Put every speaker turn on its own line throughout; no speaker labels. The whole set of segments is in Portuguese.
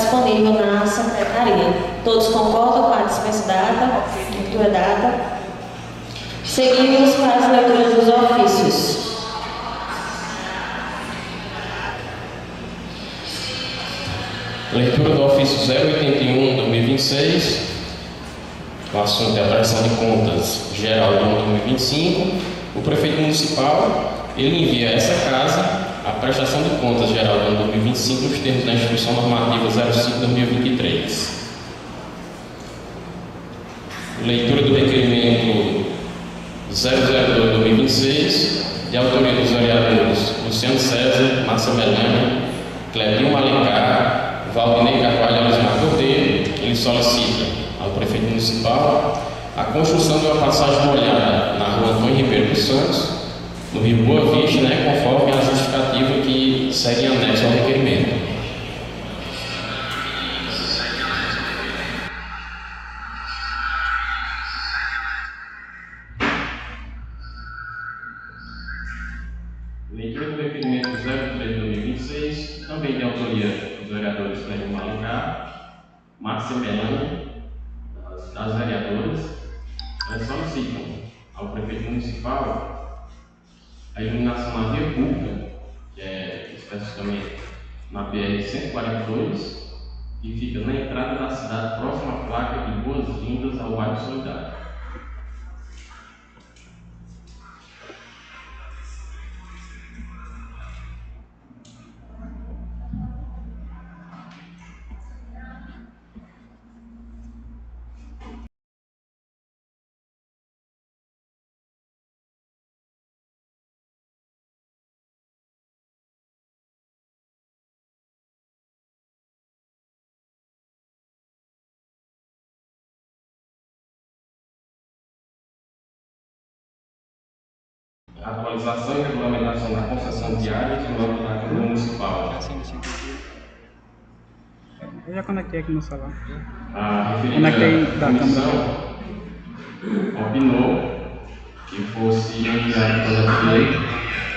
disponível na secretaria. Todos concordam com a dispensa data? Leitura data. Seguimos para as leituras dos ofícios.
Leitura do ofício 081/2026, o assunto é a prestação de contas geral do ano 2025. O prefeito municipal, ele envia a essa casa a prestação de contas geral do ano 2025 nos termos da Instituição Normativa 05/2023. Leitura do requerimento 002/2026, de autoria dos vereadores Luciano César, Márcia Melânia, Clebinho Alencar, Valdinei Carvalho e Elismar Cordeiro. Ele solicita ao prefeito municipal a construção de uma passagem molhada na rua Antônio Ribeiro dos Santos, no Rio Boa Vista, conforme a justificativa que segue em anexo ao requerimento. Leitura do requerimento 03/2026, também de autoria dos vereadores Clebinho Alencar, Márcia Melânia, das vereadoras. Elas solicitam ao prefeito municipal a iluminação na via pública, que é especificamente na BR-142, que fica na entrada da cidade, próxima à placa de boas-vindas ao bairro Solidário. Atualização e regulamentação da concessão de áreas no âmbito da Câmara Municipal.
Eu já conectei aqui no celular.
A referida comissão opinou que fosse enviado o projeto de lei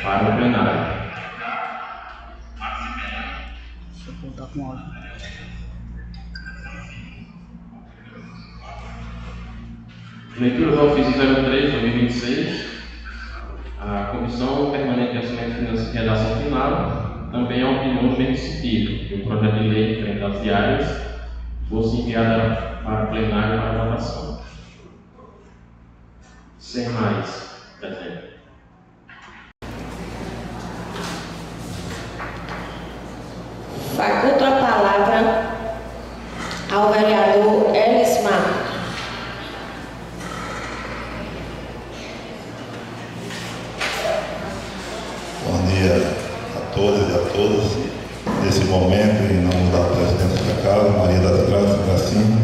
para o plenário.
Deixa eu voltar com o áudio.
Leitura do ofício 03/2026. A Comissão Permanente de Orçamento Financeiro e Redação Final também opinou no mesmo sentido, que o projeto de lei referente às diárias fosse enviado para o plenário para votação. Sem mais, presente.
Faculto a palavra ao vereador Elismar.
Bom dia a todas e a todos. Nesse momento, em nome da presidente da Casa, Maria das Graças Gracinha,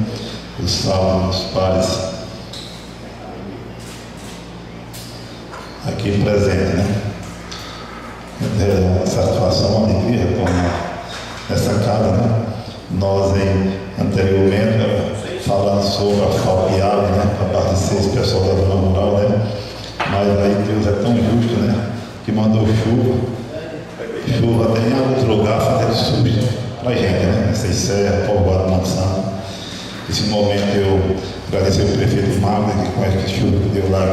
os salvos, os pares aqui presentes, É uma satisfação, uma alegria retornar nessa casa, Nós, anteriormente, falando sobre a falta de água, para abastecer esse pessoal da zona rural, Mas aí Deus é tão justo, que mandou chuva até em alguns lugares fazendo sujo para a gente, Nessas serras, povoado de Monte Santo. Nesse momento eu agradecer ao prefeito Magno, que com essa chuva que deu lá,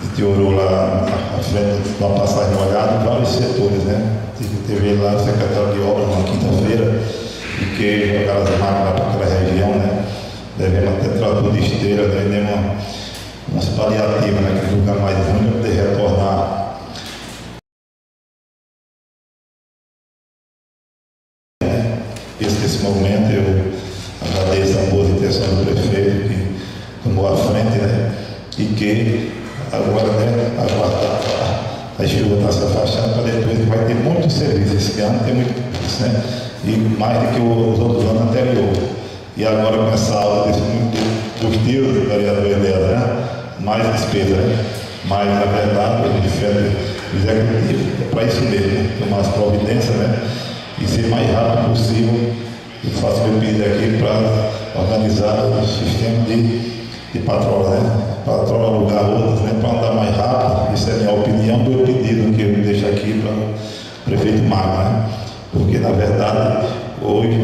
que teorou lá à frente de uma passagem molhada em vários setores, Teve lá o secretário de obras na quinta-feira, e que jogaram as máquinas para aquela região, Devemos até trator de esteira, umas paliativas, que lugar mais ruim para poder retornar. Nesse momento eu agradeço a boa intenção do prefeito que tomou a frente, e que agora, aguardar a chuva está se afastando para depois, que vai ter muito serviço. Esse ano tem muito, e mais do que os outros anos anteriores. E agora com essa aula dos tiros do vereador Elias, mais despesa, Mas na verdade a gente fez o executivo para isso mesmo, tomar as providências, e ser mais rápido possível. Eu faço meu pedido aqui para organizar o sistema de patrola, patrola alugar outras, para andar mais rápido. Isso é a minha opinião, do pedido que eu deixo aqui para o prefeito Magno, porque na verdade hoje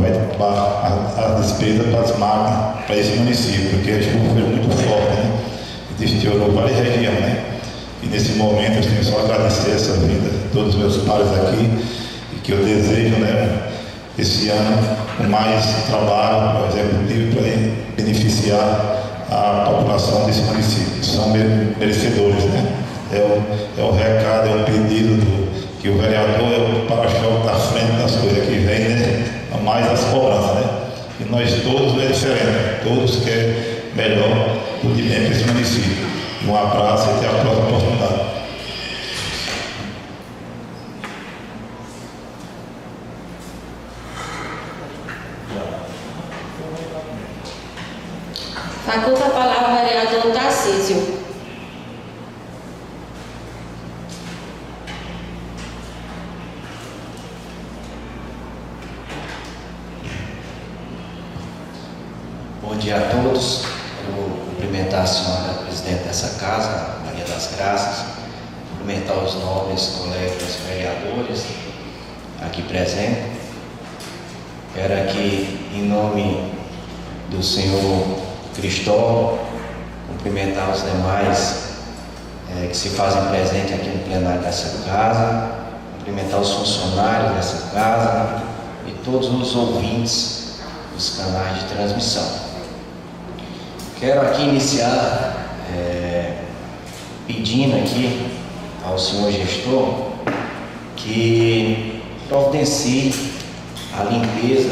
vai dar a despesa para as máquinas para esse município, porque a chuva foi muito forte, né? E deteriorou várias regiões, né? E nesse momento eu tenho só agradecer essa vinda de todos os meus pares aqui e que eu desejo, né, esse ano com mais trabalho para o executivo para beneficiar a população desse município. São merecedores, né? É o recado, é o pedido que o vereador é o para-choque da frente das coisas que vem, né? Mais as cobranças, né? E nós todos é diferente, todos querem melhor tudo de bem para esse município. Um abraço e até a próxima oportunidade.
Faculta a palavra ao vereador Tarcísio.
Bom dia a todos. Eu vou cumprimentar a senhora presidente dessa casa, Maria das Graças, cumprimentar os nobres colegas vereadores aqui presentes. Quero aqui, em nome do senhor Cristóvão, cumprimentar os demais que se fazem presente aqui no plenário dessa casa, cumprimentar os funcionários dessa casa e todos os ouvintes dos canais de transmissão. Quero aqui iniciar pedindo aqui ao senhor gestor que providencie a limpeza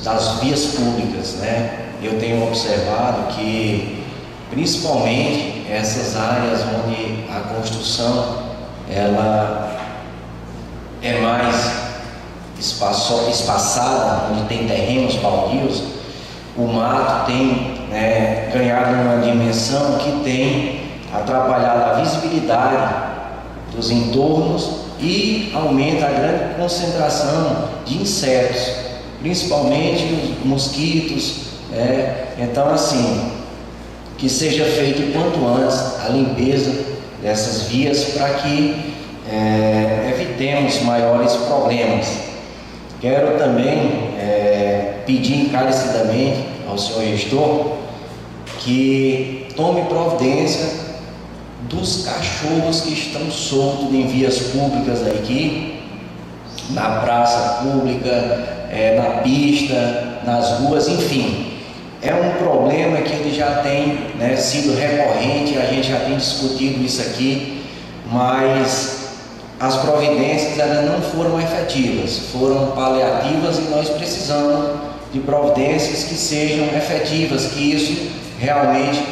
das vias públicas, né? Eu tenho observado que, principalmente essas áreas onde a construção ela é mais espaçada, onde tem terrenos baldios, o mato tem ganhado uma dimensão que tem atrapalhado a visibilidade dos entornos e aumenta a grande concentração de insetos, principalmente os mosquitos. Então, assim, que seja feito quanto antes a limpeza dessas vias para que evitemos maiores problemas. Quero também pedir encarecidamente ao senhor gestor que tome providência dos cachorros que estão soltos em vias públicas aqui, na praça pública, na pista, nas ruas, enfim. É um problema que ele já tem sido recorrente, a gente já tem discutido isso aqui, mas as providências elas não foram efetivas, foram paliativas e nós precisamos de providências que sejam efetivas, que isso realmente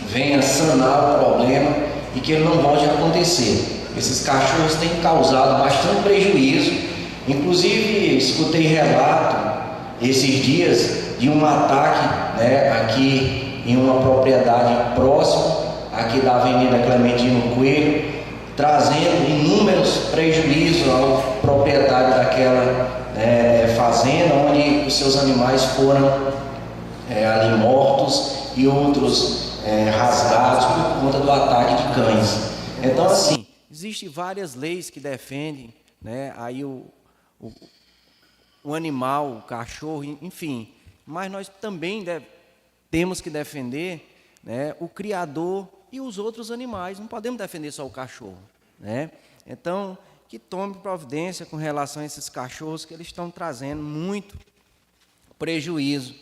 venha sanar o problema e que ele não volte a acontecer. Esses cachorros têm causado bastante prejuízo, inclusive escutei relato esses dias de um ataque aqui em uma propriedade próxima, aqui da Avenida Clementino Coelho, trazendo inúmeros prejuízos ao proprietário daquela fazenda, onde os seus animais foram ali mortos e outros rasgados por conta do ataque de cães. Então, assim, existem várias leis que defendem aí o animal, o cachorro, enfim, mas nós também temos que defender o criador e os outros animais, não podemos defender só o cachorro, Então, que tome providência com relação a esses cachorros, que eles estão trazendo muito prejuízo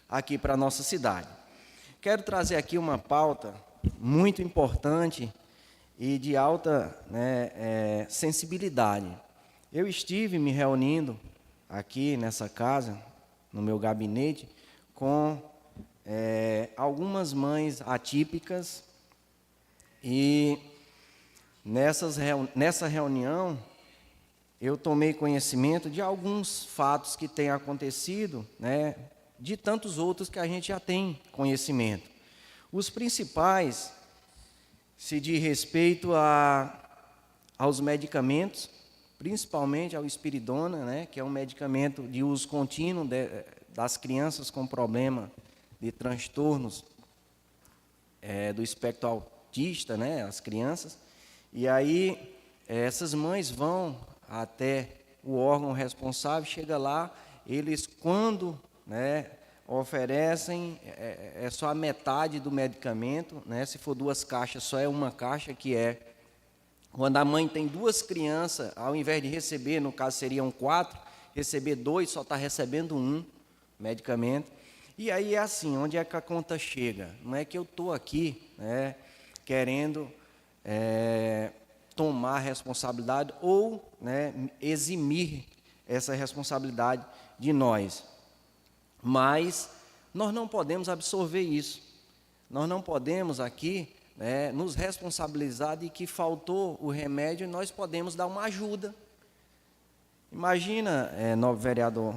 aqui para a nossa cidade. Quero trazer aqui uma pauta muito importante e de alta sensibilidade. Eu estive me reunindo aqui nessa casa, no meu gabinete, com algumas mães atípicas e nessa reunião eu tomei conhecimento de alguns fatos que têm acontecido, de tantos outros que a gente já tem conhecimento. Os principais se diz respeito aos medicamentos, principalmente ao Espiridona, que é um medicamento de uso contínuo das crianças com problema de transtornos do espectro autista, as crianças. E aí essas mães vão até o órgão responsável, chega lá, eles quando, né, oferecem, é só a metade do medicamento, né? Se for 2 caixas, só é uma caixa, que é quando a mãe tem 2 crianças, ao invés de receber, no caso seriam 4, receber 2, só está recebendo 1 medicamento. E aí é assim, onde é que a conta chega? Não é que eu estou aqui, né, querendo tomar responsabilidade ou, né, eximir essa responsabilidade de nós. Mas nós não podemos absorver isso. Nós não podemos aqui, né, nos responsabilizar de que faltou o remédio, e nós podemos dar uma ajuda. Imagina, novo vereador,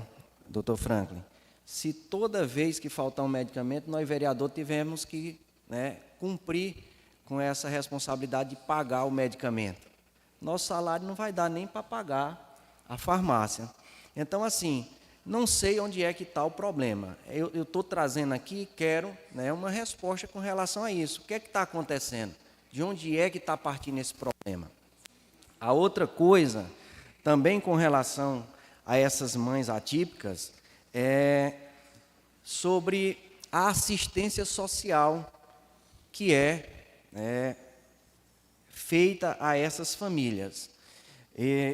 Dr. Franklin, se toda vez que faltar um medicamento, nós, vereador, tivemos que, né, cumprir com essa responsabilidade de pagar o medicamento. Nosso salário não vai dar nem para pagar a farmácia. Então, assim, não sei onde é que está o problema. Eu estou trazendo aqui, quero, né, uma resposta com relação a isso. O que é que está acontecendo? De onde é que está partindo esse problema? A outra coisa, também com relação a essas mães atípicas, é sobre a assistência social que é feita a essas famílias.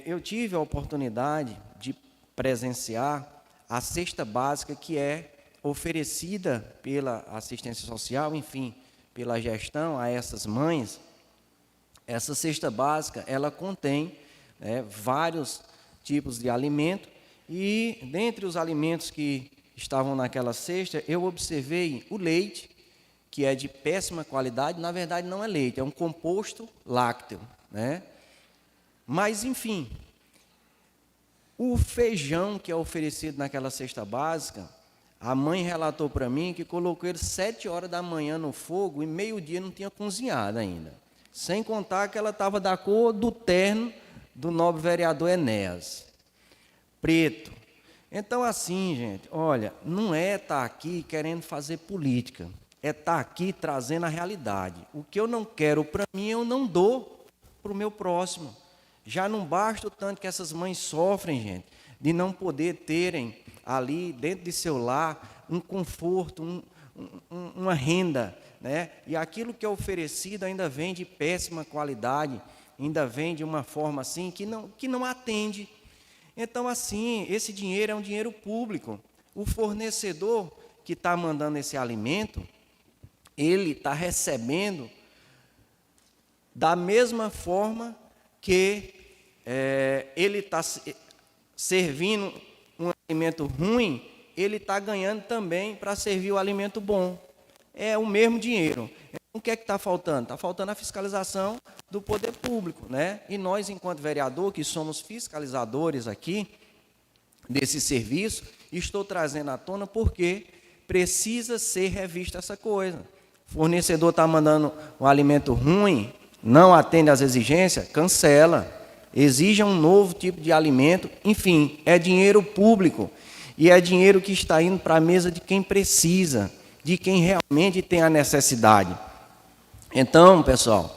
Eu tive a oportunidade de presenciar a cesta básica que é oferecida pela assistência social, enfim, pela gestão a essas mães. Essa cesta básica, ela contém vários tipos de alimento, e dentre os alimentos que estavam naquela cesta, eu observei o leite, que é de péssima qualidade. Na verdade não é leite, é um composto lácteo, né? Mas, enfim, o feijão que é oferecido naquela cesta básica, a mãe relatou para mim que colocou ele 7 horas da manhã no fogo e meio-dia não tinha cozinhado ainda. Sem contar que ela estava da cor do terno do nobre vereador Enéas, preto. Então, assim, gente, olha, não é estar aqui querendo fazer política, é estar aqui trazendo a realidade. O que eu não quero para mim, eu não dou para o meu próximo. Já não basta o tanto que essas mães sofrem, gente, de não poder terem ali, dentro de seu lar, um conforto, uma renda, né? E aquilo que é oferecido ainda vem de péssima qualidade, ainda vem de uma forma assim que não atende. Então, assim, esse dinheiro é um dinheiro público. O fornecedor que está mandando esse alimento, ele está recebendo da mesma forma que ele está servindo um alimento ruim, ele está ganhando também para servir o alimento bom. É o mesmo dinheiro. O que é que está faltando? Está faltando a fiscalização do poder público, né? E nós, enquanto vereador, que somos fiscalizadores aqui desse serviço, estou trazendo à tona porque precisa ser revista essa coisa. O fornecedor está mandando um alimento ruim, não atende às exigências, cancela. Exija um novo tipo de alimento. Enfim, é dinheiro público e é dinheiro que está indo para a mesa de quem precisa, de quem realmente tem a necessidade. Então, pessoal,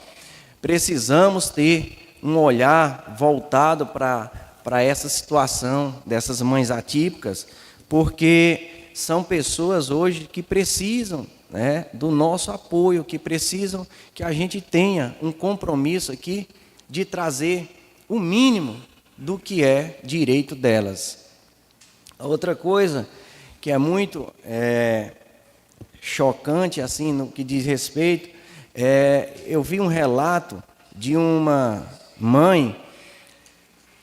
precisamos ter um olhar voltado para essa situação dessas mães atípicas, porque são pessoas hoje que precisam, né, do nosso apoio, que precisam que a gente tenha um compromisso aqui de trazer o mínimo do que é direito delas. A outra coisa que é muito chocante, assim, no que diz respeito, eu vi um relato de uma mãe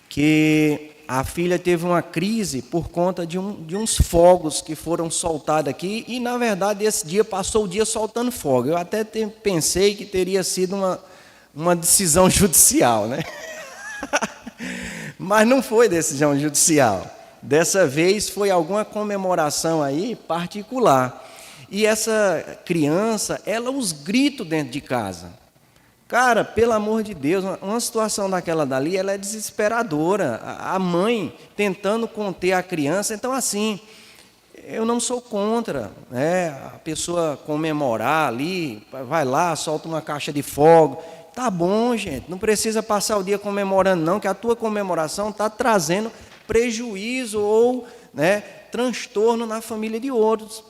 que a filha teve uma crise por conta de uns fogos que foram soltados aqui, e, na verdade, esse dia passou o dia soltando fogo. Eu até pensei que teria sido uma decisão judicial, né? Mas não foi decisão judicial. Dessa vez foi alguma comemoração aí particular. E essa criança, ela os grita dentro de casa. Cara, pelo amor de Deus, uma situação daquela dali, ela é desesperadora. A mãe tentando conter a criança. Então, assim, eu não sou contra, né, a pessoa comemorar ali, vai lá, solta uma caixa de fogo. Tá bom, gente, não precisa passar o dia comemorando não, que a tua comemoração está trazendo prejuízo ou, né, transtorno na família de outros.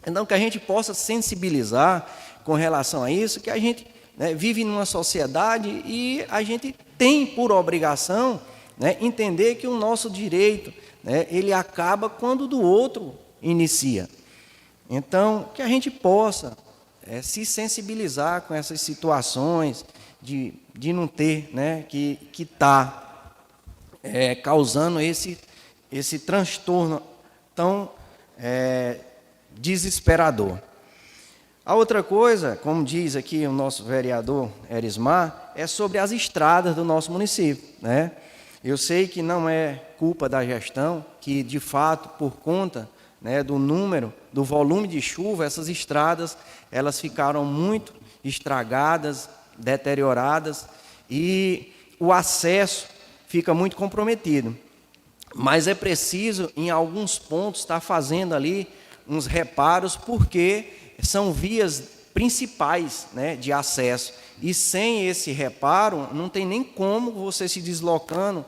Então, que a gente possa sensibilizar com relação a isso, que a gente, né, vive numa sociedade e a gente tem por obrigação, né, entender que o nosso direito, né, ele acaba quando o do outro inicia. Então, que a gente possa se sensibilizar com essas situações de não ter, né, que está causando esse transtorno tão desesperador. A outra coisa, como diz aqui o nosso vereador Erismar, é sobre as estradas do nosso município, né? Eu sei que não é culpa da gestão, que de fato, por conta, né, do volume de chuva, essas estradas, elas ficaram muito estragadas, deterioradas, e o acesso fica muito comprometido. Mas é preciso, em alguns pontos, estar fazendo ali uns reparos, porque são vias principais, né, de acesso. E sem esse reparo, não tem nem como você se deslocando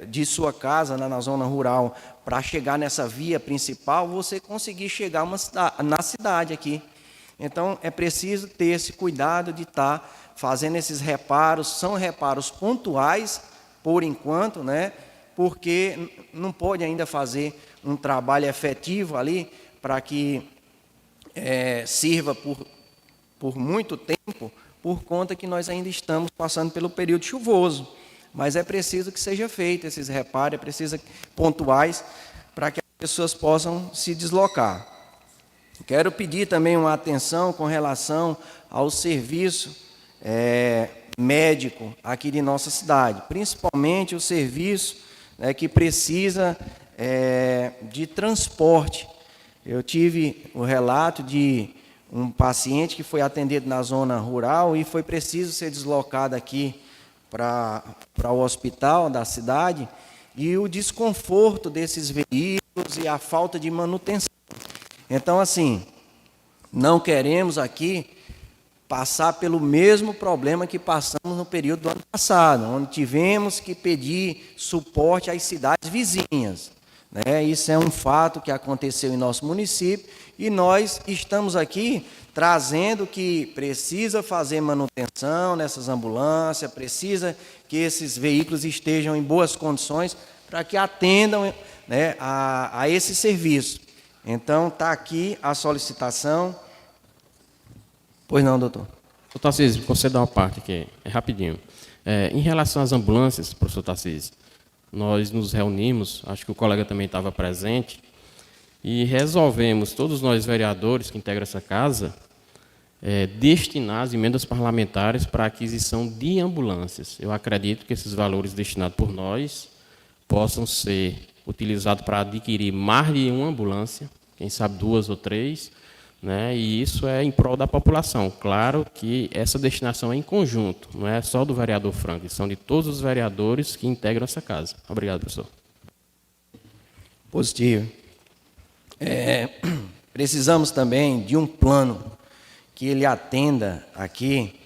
de sua casa na zona rural para chegar nessa via principal, você conseguir chegar na cidade aqui. Então, é preciso ter esse cuidado de estar fazendo esses reparos. São reparos pontuais, por enquanto, né, porque não pode ainda fazer um trabalho efetivo ali para que sirva por muito tempo, por conta que nós ainda estamos passando pelo período chuvoso. Mas é preciso que seja feito esses reparos, é preciso pontuais para que as pessoas possam se deslocar. Quero pedir também uma atenção com relação ao serviço médico aqui de nossa cidade, principalmente o serviço que precisa de transporte. Eu tive o relato de um paciente que foi atendido na zona rural e foi preciso ser deslocado aqui para o hospital da cidade, e o desconforto desses veículos e a falta de manutenção. Então, assim, não queremos aqui passar pelo mesmo problema que passamos no período do ano passado, onde tivemos que pedir suporte às cidades vizinhas. Isso é um fato que aconteceu em nosso município, e nós estamos aqui trazendo que precisa fazer manutenção nessas ambulâncias, precisa que esses veículos estejam em boas condições para que atendam, né, a esse serviço. Então, está aqui a solicitação. Pois não, doutor.
Doutor Tarcísio, conceda uma parte aqui, rapidinho. Em relação às ambulâncias, professor Tarcísio, nós nos reunimos, acho que o colega também estava presente, e resolvemos, todos nós vereadores que integram essa casa, destinar as emendas parlamentares para a aquisição de ambulâncias. Eu acredito que esses valores destinados por nós possam ser utilizados para adquirir mais de uma ambulância, quem sabe 2 ou 3, né? E isso é em prol da população. Claro que essa destinação é em conjunto, não é só do vereador Franklin, são de todos os vereadores que integram essa casa. Obrigado, professor.
Positivo. Precisamos também de um plano que ele atenda aqui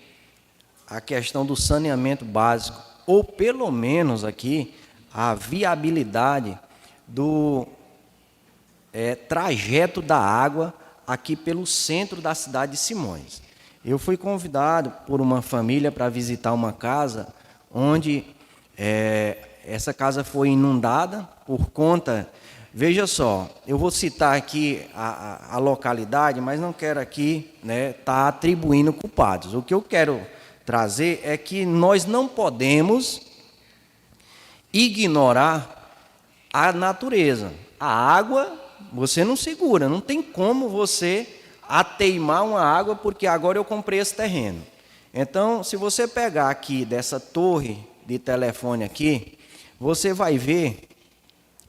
a questão do saneamento básico, ou pelo menos aqui a viabilidade do trajeto da água aqui pelo centro da cidade de Simões. Eu fui convidado por uma família para visitar uma casa onde essa casa foi inundada por conta... Veja só, eu vou citar aqui a localidade, mas não quero aqui tá atribuindo culpados. O que eu quero trazer é que nós não podemos ignorar a natureza. A água, você não segura, não tem como você ateimar uma água, porque agora eu comprei esse terreno. Então, se você pegar aqui dessa torre de telefone aqui, você vai ver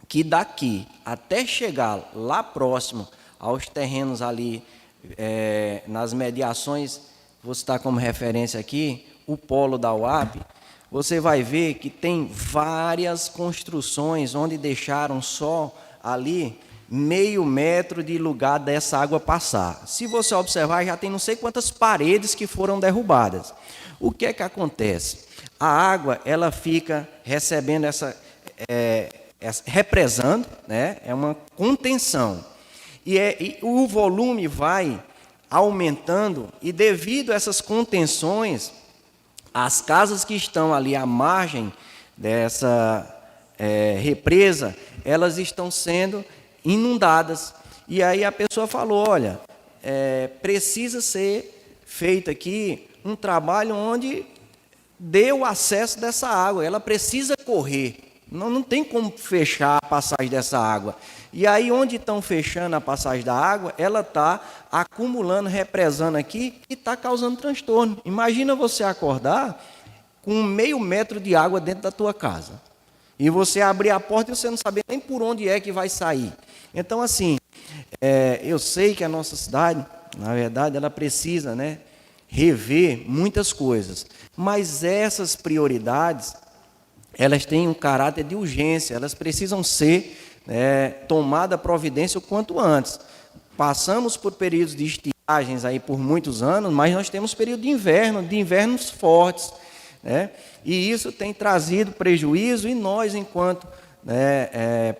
que daqui até chegar lá próximo aos terrenos ali, nas mediações, vou citar como referência aqui, o polo da UAP, você vai ver que tem várias construções onde deixaram só ali meio metro de lugar dessa água passar. Se você observar, já tem não sei quantas paredes que foram derrubadas. O que é que acontece? A água, ela fica recebendo represando, né? É uma contenção. E o volume vai aumentando, e devido a essas contenções, as casas que estão ali à margem dessa represa, elas estão sendo inundadas. E aí a pessoa falou, olha, precisa ser feito aqui um trabalho onde dê o acesso dessa água, ela precisa correr, não tem como fechar a passagem dessa água. E aí onde estão fechando a passagem da água, ela está acumulando, represando aqui e está causando transtorno. Imagina você acordar com meio metro de água dentro da tua casa. E você abrir a porta e você não saber nem por onde é que vai sair. Então, assim, eu sei que a nossa cidade, na verdade, ela precisa, né, rever muitas coisas. Mas essas prioridades, elas têm um caráter de urgência, elas precisam ser tomadas providência o quanto antes. Passamos por períodos de estiagens aí por muitos anos, mas nós temos período de invernos fortes, né? E isso tem trazido prejuízo, e nós, enquanto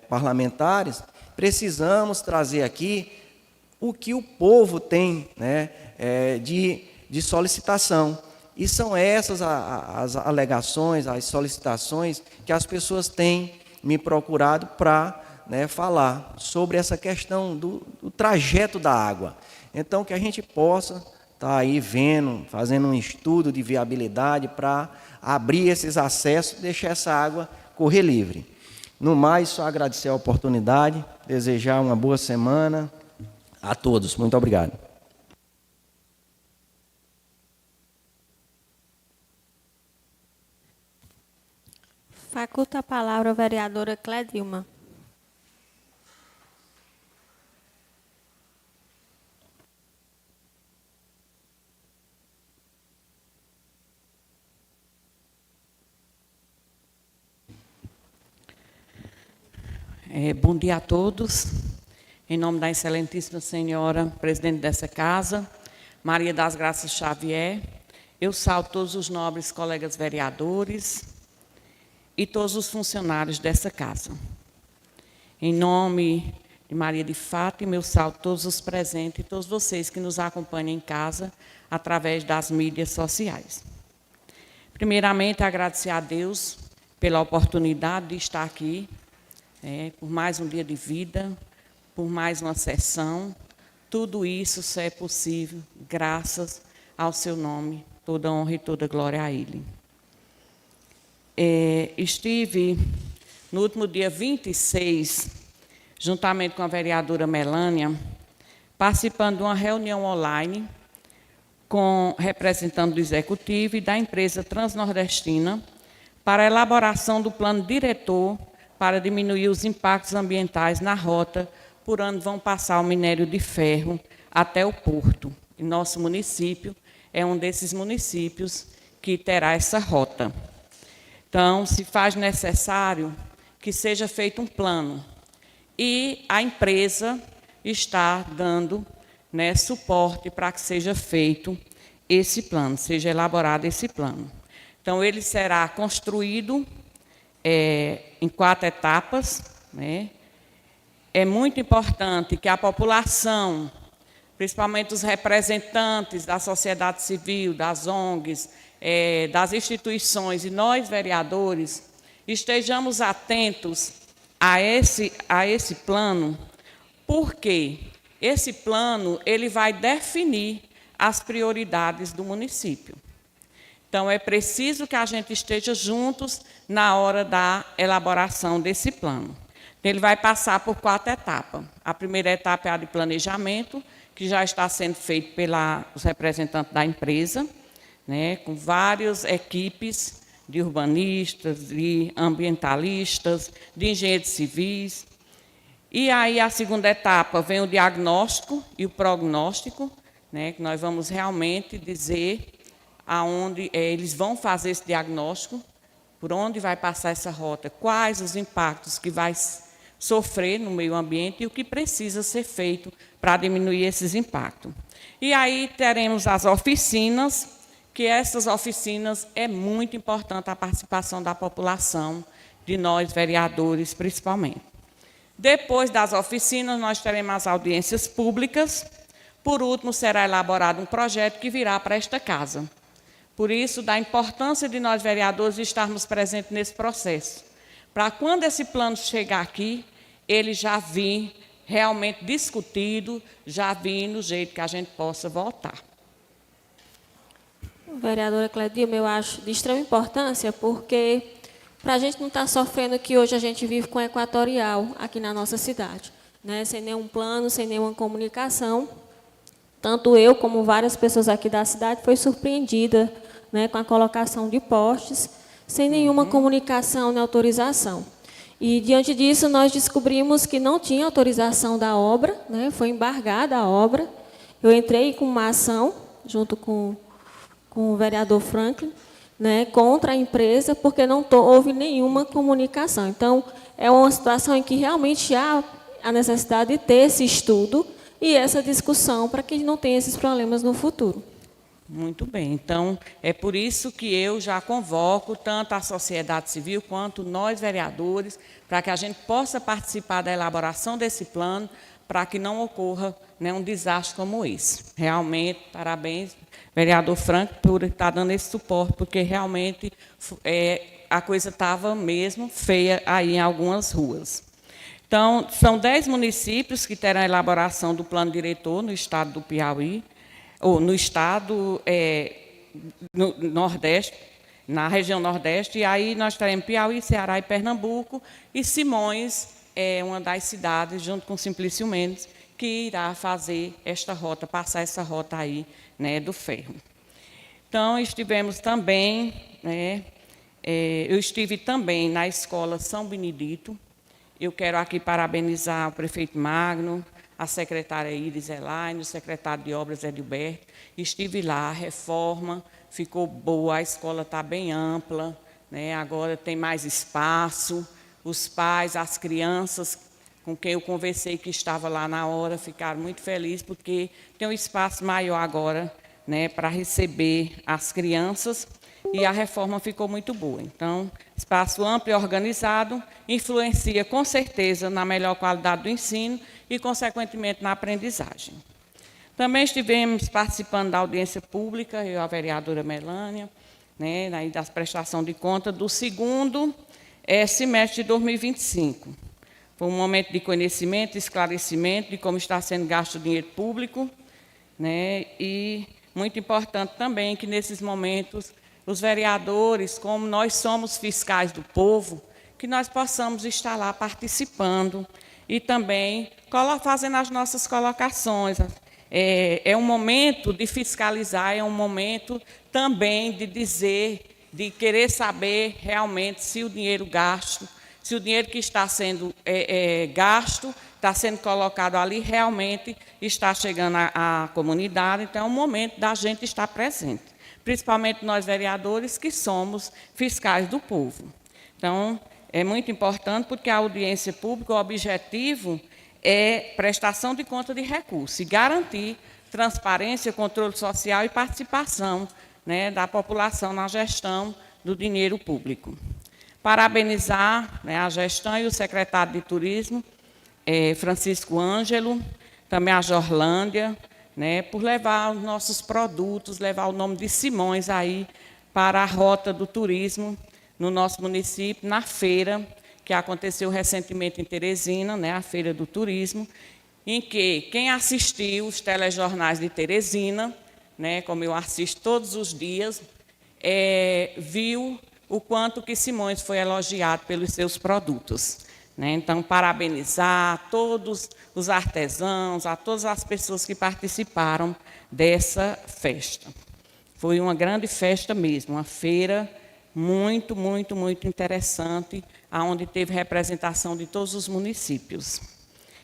parlamentares, precisamos trazer aqui o que o povo tem, né, de solicitação. E são essas as alegações, as solicitações que as pessoas têm me procurado para falar sobre essa questão do trajeto da água. Então, que a gente possa estar aí vendo, fazendo um estudo de viabilidade para abrir esses acessos e deixar essa água correr livre. No mais, só agradecer a oportunidade, desejar uma boa semana a todos. Muito obrigado.
Faculta a palavra a vereadora Cledilma.
Bom dia a todos. Em nome da excelentíssima senhora presidente dessa casa, Maria das Graças Xavier, eu saúdo todos os nobres colegas vereadores e todos os funcionários dessa casa. Em nome de Maria de Fátima, eu saúdo todos os presentes e todos vocês que nos acompanham em casa através das mídias sociais. Primeiramente, agradecer a Deus pela oportunidade de estar aqui, por mais um dia de vida, por mais uma sessão. Tudo isso só é possível graças ao seu nome, toda honra e toda glória a Ele. Estive no último dia 26, juntamente com a vereadora Melânia, participando de uma reunião online com representantes do Executivo e da empresa Transnordestina para a elaboração do plano diretor para diminuir os impactos ambientais na rota por onde vão passar o minério de ferro até o porto. E nosso município é um desses municípios que terá essa rota. Então, se faz necessário que seja feito um plano. E a empresa está dando suporte para que seja feito esse plano, seja elaborado esse plano. Então, ele será construído em 4 etapas. É muito importante que a população, principalmente os representantes da sociedade civil, das ONGs, das instituições e nós, vereadores, estejamos atentos a esse plano, porque esse plano ele vai definir as prioridades do município. Então, é preciso que a gente esteja juntos na hora da elaboração desse plano. Ele vai passar por 4 etapas. A primeira etapa é a de planejamento, que já está sendo feito pelos representantes da empresa, com várias equipes de urbanistas, de ambientalistas, de engenheiros civis. E aí, a segunda etapa, vem o diagnóstico e o prognóstico, que nós vamos realmente dizer aonde eles vão fazer esse diagnóstico, por onde vai passar essa rota, quais os impactos que vai sofrer no meio ambiente e o que precisa ser feito para diminuir esses impactos. E aí teremos as oficinas, que essas oficinas é muito importante a participação da população, de nós vereadores principalmente. Depois das oficinas, nós teremos as audiências públicas. Por último, será elaborado um projeto que virá para esta casa. Por isso, da importância de nós vereadores estarmos presentes nesse processo, para quando esse plano chegar aqui, ele já vir realmente discutido, já vir no jeito que a gente possa votar.
Vereadora Cledilma, eu acho de extrema importância, porque para a gente não estar sofrendo que hoje a gente vive com equatorial aqui na nossa cidade, né? Sem nenhum plano, sem nenhuma comunicação. Tanto eu como várias pessoas aqui da cidade foi surpreendida, né, com a colocação de postes, sem nenhuma comunicação nem autorização. E, diante disso, nós descobrimos que não tinha autorização da obra, né, foi embargada a obra. Eu entrei com uma ação, junto com o vereador Franklin, né, contra a empresa, porque não houve nenhuma comunicação. Então, é uma situação em que realmente há a necessidade de ter esse estudo e essa discussão para que não tenha esses problemas no futuro.
Muito bem. Então, é por isso que eu já convoco tanto a sociedade civil quanto nós, vereadores, para que a gente possa participar da elaboração desse plano, para que não ocorra, né, um desastre como esse. Realmente, parabéns, vereador Franco, por estar dando esse suporte, porque realmente a coisa estava mesmo feia aí em algumas ruas. Então, são 10 municípios que terão a elaboração do plano diretor no estado do Piauí, ou no estado no Nordeste, na região Nordeste, e aí nós teremos Piauí, Ceará e Pernambuco, e Simões é uma das cidades, junto com Simplício Mendes, que irá fazer esta rota, passar essa rota aí, né, do ferro. Então, estivemos também, né, eu estive também na Escola São Benedito. Eu quero aqui parabenizar o prefeito Magno, a secretária Iris Elaine, o secretário de Obras Edilberto. Estive lá, a reforma ficou boa, a escola está bem ampla, né, agora tem mais espaço. Os pais, as crianças com quem eu conversei, que estava lá na hora, ficaram muito felizes, porque tem um espaço maior agora, né, para receber as crianças, e a reforma ficou muito boa. Então, espaço amplo e organizado influencia, com certeza, na melhor qualidade do ensino e, consequentemente, na aprendizagem. Também estivemos participando da audiência pública, eu e a vereadora Melânia, né, da prestação de conta do segundo semestre de 2025. Foi um momento de conhecimento, esclarecimento de como está sendo gasto o dinheiro público, né, e muito importante também que, nesses momentos, os vereadores, como nós somos fiscais do povo, que nós possamos estar lá participando e também fazendo as nossas colocações. É um momento de fiscalizar, é um momento também de dizer, de querer saber realmente se o dinheiro gasto, se o dinheiro que está sendo gasto, está sendo colocado ali, realmente está chegando à comunidade. Então, é um momento da gente estar presente, principalmente nós vereadores, que somos fiscais do povo. Então, é muito importante, porque a audiência pública, o objetivo é prestação de conta de recursos e garantir transparência, controle social e participação, né, da população na gestão do dinheiro público. Parabenizar, né, a gestão e o secretário de Turismo, Francisco Ângelo, também a Jorlândia, né, por levar os nossos produtos, levar o nome de Simões aí para a rota do turismo no nosso município, na feira, que aconteceu recentemente em Teresina, né, a Feira do Turismo, em que quem assistiu os telejornais de Teresina, né, como eu assisto todos os dias, viu o quanto que Simões foi elogiado pelos seus produtos, né? Então, parabenizar a todos os artesãos, a todas as pessoas que participaram dessa festa. Foi uma grande festa mesmo, uma feira muito, muito, muito interessante, onde teve representação de todos os municípios.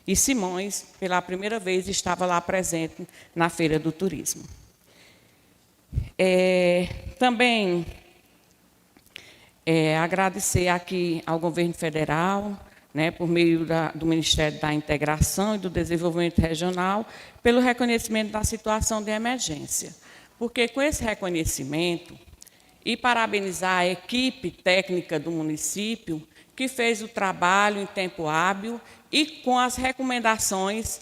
E Simões, pela primeira vez, estava lá presente na Feira do Turismo. Também agradecer aqui ao governo federal, né, por meio do Ministério da Integração e do Desenvolvimento Regional, pelo reconhecimento da situação de emergência. Porque com esse reconhecimento, e parabenizar a equipe técnica do município, que fez o trabalho em tempo hábil e com as recomendações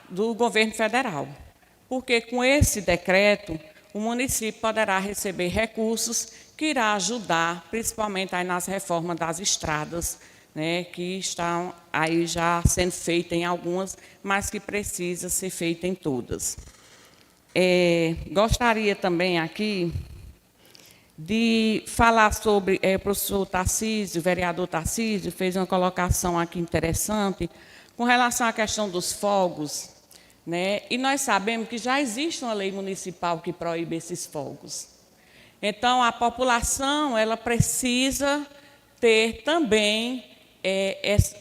do governo federal. Porque com esse decreto, o município poderá receber recursos que irá ajudar, principalmente aí nas reformas das estradas, né, que estão aí já sendo feitas em algumas, mas que precisa ser feita em todas. Gostaria também aqui de falar sobre, o professor Tarcísio, o vereador Tarcísio, fez uma colocação aqui interessante com relação à questão dos fogos, né? E nós sabemos que já existe uma lei municipal que proíbe esses fogos. Então, a população ela precisa ter também,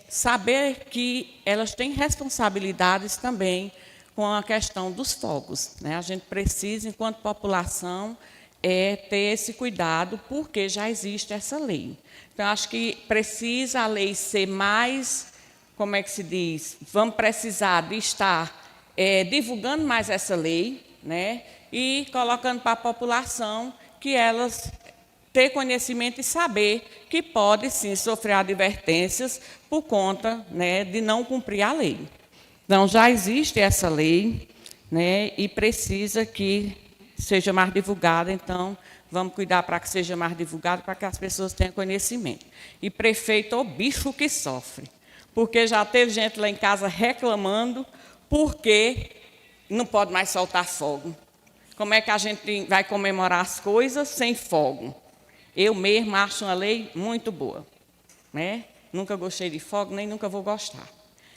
saber que elas têm responsabilidades também com a questão dos fogos, né? A gente precisa, enquanto população, ter esse cuidado, porque já existe essa lei. Então, acho que precisa a lei ser mais, como é que se diz, vamos precisar de estar divulgando mais essa lei, né, e colocando para a população que elas ter conhecimento e saber que pode, sim, sofrer advertências por conta, né, de não cumprir a lei. Então, já existe essa lei, né, e precisa que seja mais divulgada, então, vamos cuidar para que seja mais divulgado, para que as pessoas tenham conhecimento. E prefeito é o bicho que sofre, porque já teve gente lá em casa reclamando porque não pode mais soltar fogo. Como é que a gente vai comemorar as coisas sem fogo? Eu mesmo acho uma lei muito boa, né? Nunca gostei de fogo, nem nunca vou gostar.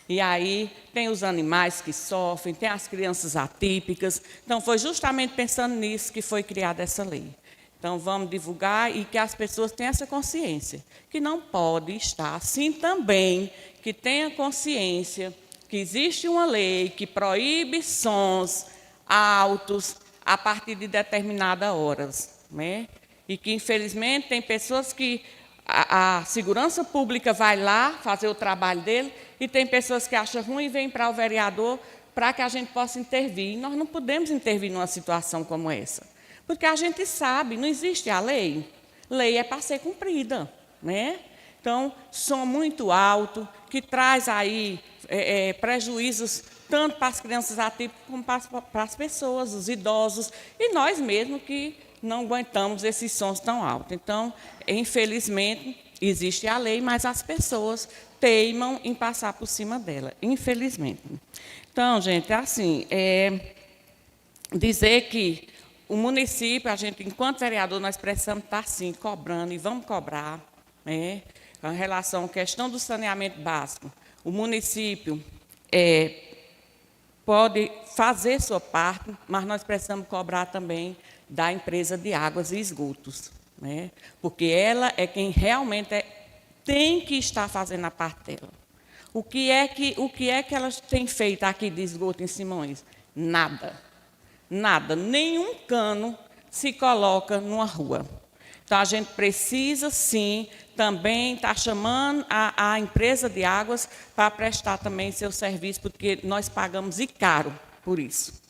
E aí tem os animais que sofrem, tem as crianças atípicas. Então, foi justamente pensando nisso que foi criada essa lei. Então, vamos divulgar e que as pessoas tenham essa consciência, que não pode estar assim também, que tenha consciência que existe uma lei que proíbe sons altos a partir de determinadas horas, né? E que, infelizmente, tem pessoas que a segurança pública vai lá fazer o trabalho dele e tem pessoas que acham ruim e vêm para o vereador para que a gente possa intervir. E nós não podemos intervir numa situação como essa, porque a gente sabe, não existe a lei. Lei é para ser cumprida, né? Então, som muito alto, que traz aí prejuízos tanto para as crianças atípicas como para as pessoas, os idosos, e nós mesmos que não aguentamos esses sons tão altos. Então, infelizmente, existe a lei, mas as pessoas teimam em passar por cima dela, infelizmente. Então, gente, assim, dizer que o município, a gente, enquanto vereador, nós precisamos estar, sim, cobrando, e vamos cobrar, né, em relação à questão do saneamento básico. O município pode fazer sua parte, mas nós precisamos cobrar também da empresa de águas e esgotos, né? Porque ela é quem realmente tem que estar fazendo a parte dela. O que é que elas têm feito aqui de esgoto em Simões? Nada. Nada. Nenhum cano se coloca numa rua. Então, a gente precisa, sim, também estar chamando a empresa de águas para prestar também seu serviço, porque nós pagamos e caro por isso.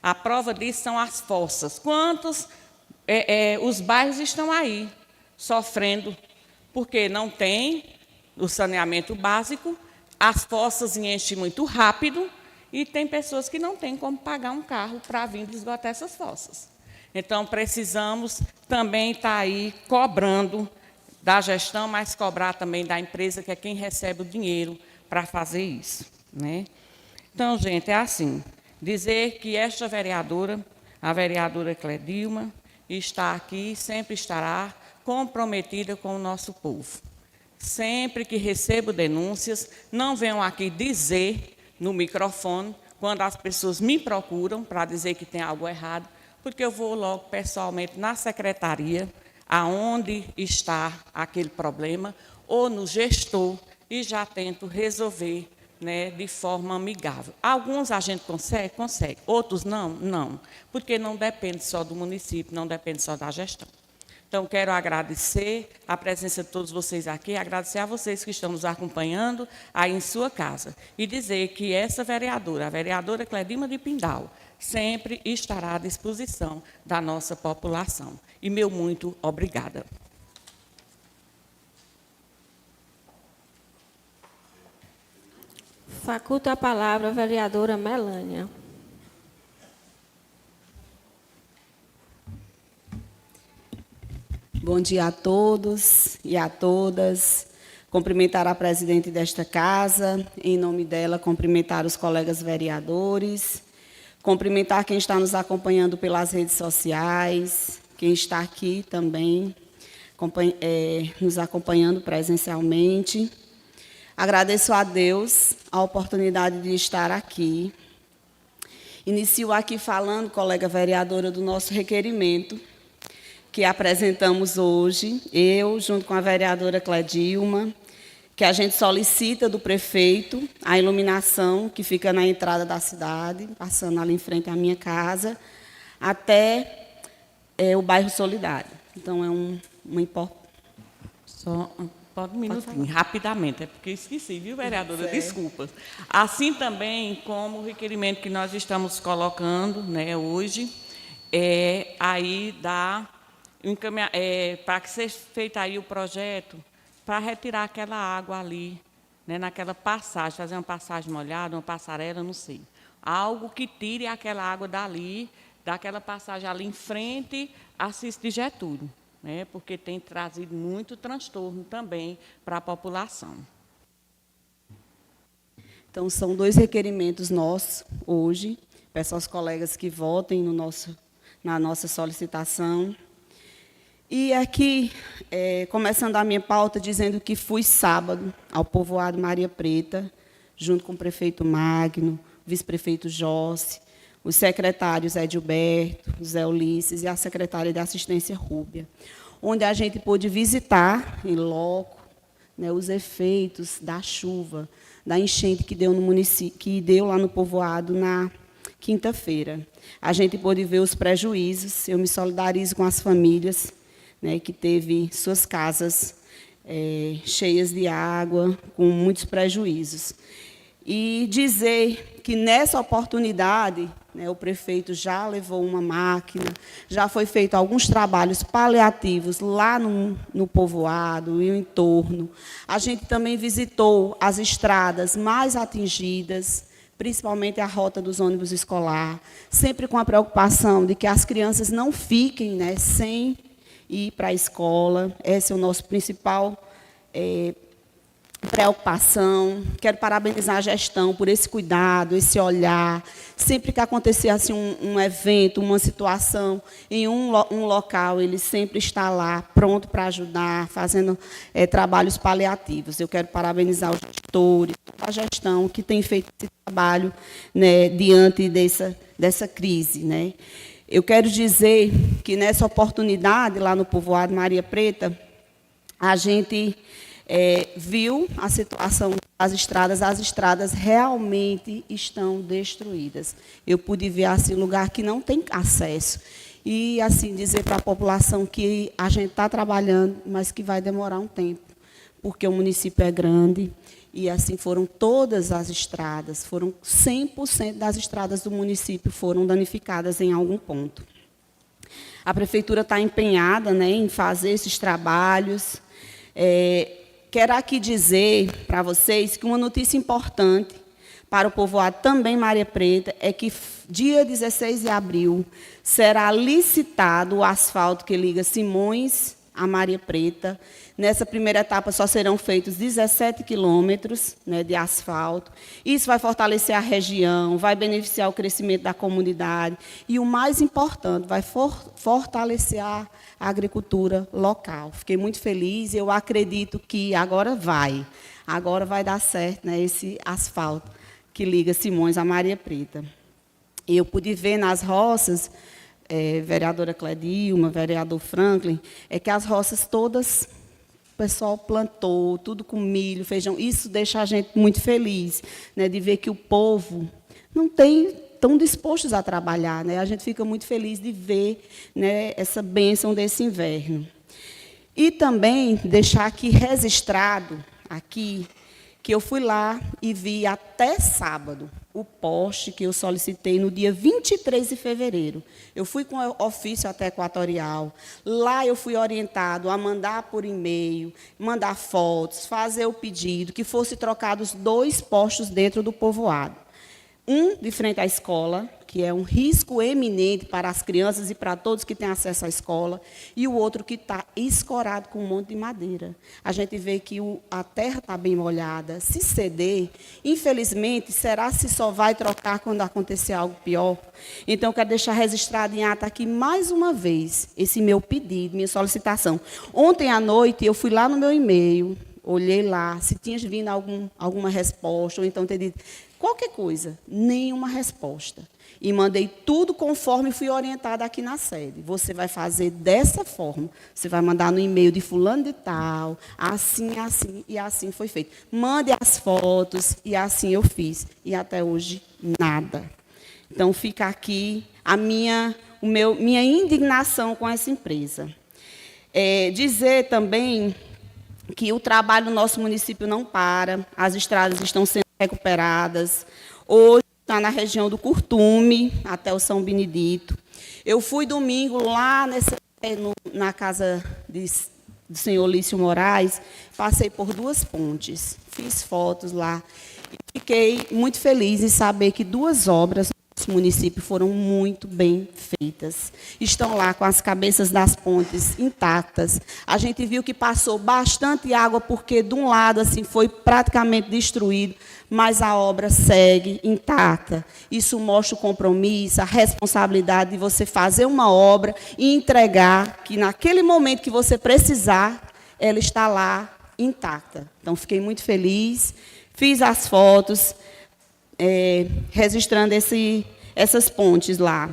A prova disso são as fossas. Quantos os bairros estão aí, sofrendo, porque não tem o saneamento básico, as fossas enchem muito rápido e tem pessoas que não têm como pagar um carro para vir esgotar essas fossas. Então, precisamos também estar aí cobrando da gestão, mas cobrar também da empresa, que é quem recebe o dinheiro para fazer isso, né? Então, gente, é assim, dizer que esta vereadora, a vereadora Cledilma, está aqui, sempre estará comprometida com o nosso povo. Sempre que recebo denúncias, não venham aqui dizer no microfone, quando as pessoas me procuram para dizer que tem algo errado, porque eu vou logo pessoalmente na secretaria, aonde está aquele problema, ou no gestor, e já tento resolver, né, de forma amigável. Alguns a gente consegue? Consegue. Outros não? Não. Porque não depende só do município, não depende só da gestão. Então, quero agradecer a presença de todos vocês aqui, agradecer a vocês que estão nos acompanhando aí em sua casa e dizer que essa vereadora, a vereadora Cledilma de Pindal, sempre estará à disposição da nossa população. E meu muito obrigada.
Faculta a palavra a vereadora Melânia.
Bom dia a todos e a todas. Cumprimentar a presidente desta casa, em nome dela, cumprimentar os colegas vereadores, cumprimentar quem está nos acompanhando pelas redes sociais, quem está aqui também, nos acompanhando presencialmente. Agradeço a Deus a oportunidade de estar aqui. Inicio aqui falando, colega vereadora, do nosso requerimento, que apresentamos hoje, eu, junto com a vereadora Cledilma, que a gente solicita do prefeito a iluminação que fica na entrada da cidade, passando ali em frente à minha casa, até o bairro Solidário. Então, é uma importante.
Só pode um minutinho, rapidamente, é porque esqueci, viu, vereadora? Desculpas. Assim também como o requerimento que nós estamos colocando, né, hoje, aí para que seja feito aí o projeto para retirar aquela água ali, né, naquela passagem, fazer uma passagem molhada, uma passarela, não sei. Algo que tire aquela água dali, daquela passagem ali em frente à Cícero de Getúlio, né, porque tem trazido muito transtorno também para a população.
Então, são 2 requerimentos nossos hoje. Peço aos colegas que votem na nossa solicitação. E aqui, começando a minha pauta, dizendo que fui sábado ao povoado Maria Preta, junto com o prefeito Magno, o vice-prefeito Jossi, os secretários Edilberto, Zé Ulisses e a secretária de assistência Rúbia, onde a gente pôde visitar, em loco, né, os efeitos da chuva, da enchente que deu no município, que deu lá no povoado na quinta-feira. A gente pôde ver os prejuízos. Eu me solidarizo com as famílias, né, que teve suas casas cheias de água, com muitos prejuízos. E dizer que, nessa oportunidade, né, o prefeito já levou uma máquina, já foi feito alguns trabalhos paliativos lá no povoado e o entorno. A gente também visitou as estradas mais atingidas, principalmente a rota dos ônibus escolar, sempre com a preocupação de que as crianças não fiquem, né, sem ir para a escola. Esse é o nosso principal preocupação. Quero parabenizar a gestão por esse cuidado, esse olhar. Sempre que acontecer assim, um evento, uma situação em um local, ele sempre está lá, pronto para ajudar, fazendo trabalhos paliativos. Eu quero parabenizar os gestores, a gestão que tem feito esse trabalho, né, diante dessa crise, né. Eu quero dizer que, nessa oportunidade, lá no povoado Maria Preta, a gente viu a situação das estradas. As estradas realmente estão destruídas. Eu pude ver assim, lugar que não tem acesso. E, assim, dizer para a população que a gente está trabalhando, mas que vai demorar um tempo, porque o município é grande. E, assim, foram todas as estradas, 100% das estradas do município foram danificadas em algum ponto. A prefeitura está empenhada, né, em fazer esses trabalhos. Quero aqui dizer para vocês que uma notícia importante para o povoado também Maria Preta é que, dia 16 de abril, será licitado o asfalto que liga Simões a Maria Preta. Nessa primeira etapa, só serão feitos 17 quilômetros, né, de asfalto. Isso vai fortalecer a região, vai beneficiar o crescimento da comunidade e, o mais importante, vai fortalecer a agricultura local. Fiquei muito feliz e eu acredito que agora vai dar certo, né, esse asfalto que liga Simões a Maria Preta. Eu pude ver nas roças, vereadora Cledilma, vereador Franklin, que as roças todas, o pessoal plantou, tudo com milho, feijão. Isso deixa a gente muito feliz, né, de ver que o povo não tem tão dispostos a trabalhar, né? A gente fica muito feliz de ver, né, essa bênção desse inverno. E também deixar aqui registrado, aqui, que eu fui lá e vi até sábado o poste que eu solicitei no dia 23 de fevereiro. Eu fui com o ofício até Equatorial. Lá eu fui orientado a mandar por e-mail, mandar fotos, fazer o pedido, que fosse trocados 2 postes dentro do povoado. Um de frente à escola, que é um risco eminente para as crianças e para todos que têm acesso à escola, e o outro que está escorado com um monte de madeira. A gente vê que a terra está bem molhada. Se ceder, infelizmente, será se só vai trocar quando acontecer algo pior? Então, eu quero deixar registrado em ata aqui, mais uma vez, esse meu pedido, minha solicitação. Ontem à noite, eu fui lá no meu e-mail, olhei lá, se tinha vindo alguma resposta, ou então ter dito qualquer coisa, nenhuma resposta. E mandei tudo conforme fui orientada aqui na sede. Você vai fazer dessa forma. Você vai mandar no e-mail de fulano de tal, assim, assim, e assim foi feito. Mande as fotos, e assim eu fiz. E até hoje, nada. Então, fica aqui a minha indignação com essa empresa. Dizer também que o trabalho no nosso município não para, as estradas estão sendo recuperadas. Hoje está na região do Curtume, até o São Benedito. Eu fui domingo lá na casa do senhor Lício Moraes, passei por 2 pontes, fiz fotos lá. E fiquei muito feliz em saber que 2 obras no nosso município foram muito bem feitas. Estão lá com as cabeças das pontes intactas. A gente viu que passou bastante água, porque de um lado assim, foi praticamente destruído, mas a obra segue intacta. Isso mostra o compromisso, a responsabilidade de você fazer uma obra e entregar, que naquele momento que você precisar, ela está lá intacta. Então, fiquei muito feliz, fiz as fotos, registrando essas pontes lá.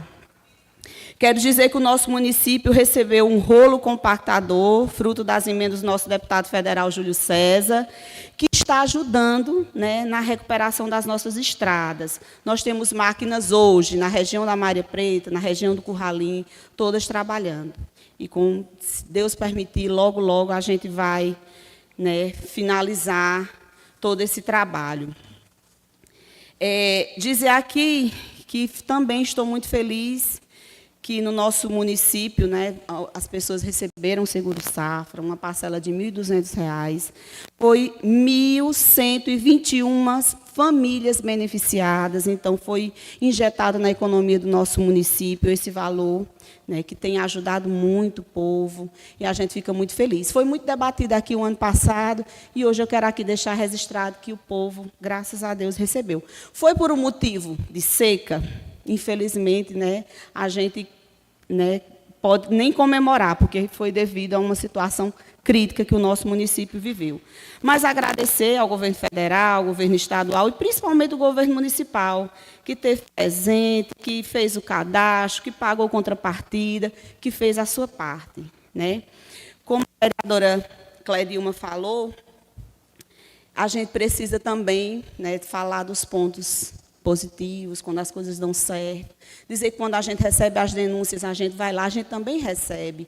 Quero dizer que o nosso município recebeu um rolo compactador, fruto das emendas do nosso deputado federal Júlio César, que está ajudando, né, na recuperação das nossas estradas. Nós temos máquinas hoje na região da Maria Preta, na região do Curralim, todas trabalhando. E, se Deus permitir, logo, logo a gente vai, né, finalizar todo esse trabalho. Dizer aqui que também estou muito feliz que no nosso município, né, as pessoas receberam o seguro-safra, uma parcela de R$ 1.200. Foi 1.121 famílias beneficiadas, então foi injetado na economia do nosso município esse valor, né, que tem ajudado muito o povo, e a gente fica muito feliz. Foi muito debatido aqui o ano passado, e hoje eu quero aqui deixar registrado que o povo, graças a Deus, recebeu. Foi por um motivo de seca, infelizmente, né, a gente, né, pode nem comemorar, porque foi devido a uma situação crítica que o nosso município viveu. Mas agradecer ao governo federal, ao governo estadual e principalmente ao governo municipal, que esteve presente, que fez o cadastro, que pagou contrapartida, que fez a sua parte, né? Como a vereadora Cledilma falou, a gente precisa também, né, falar dos pontos positivos, quando as coisas dão certo. Dizer que quando a gente recebe as denúncias, a gente vai lá, a gente também recebe.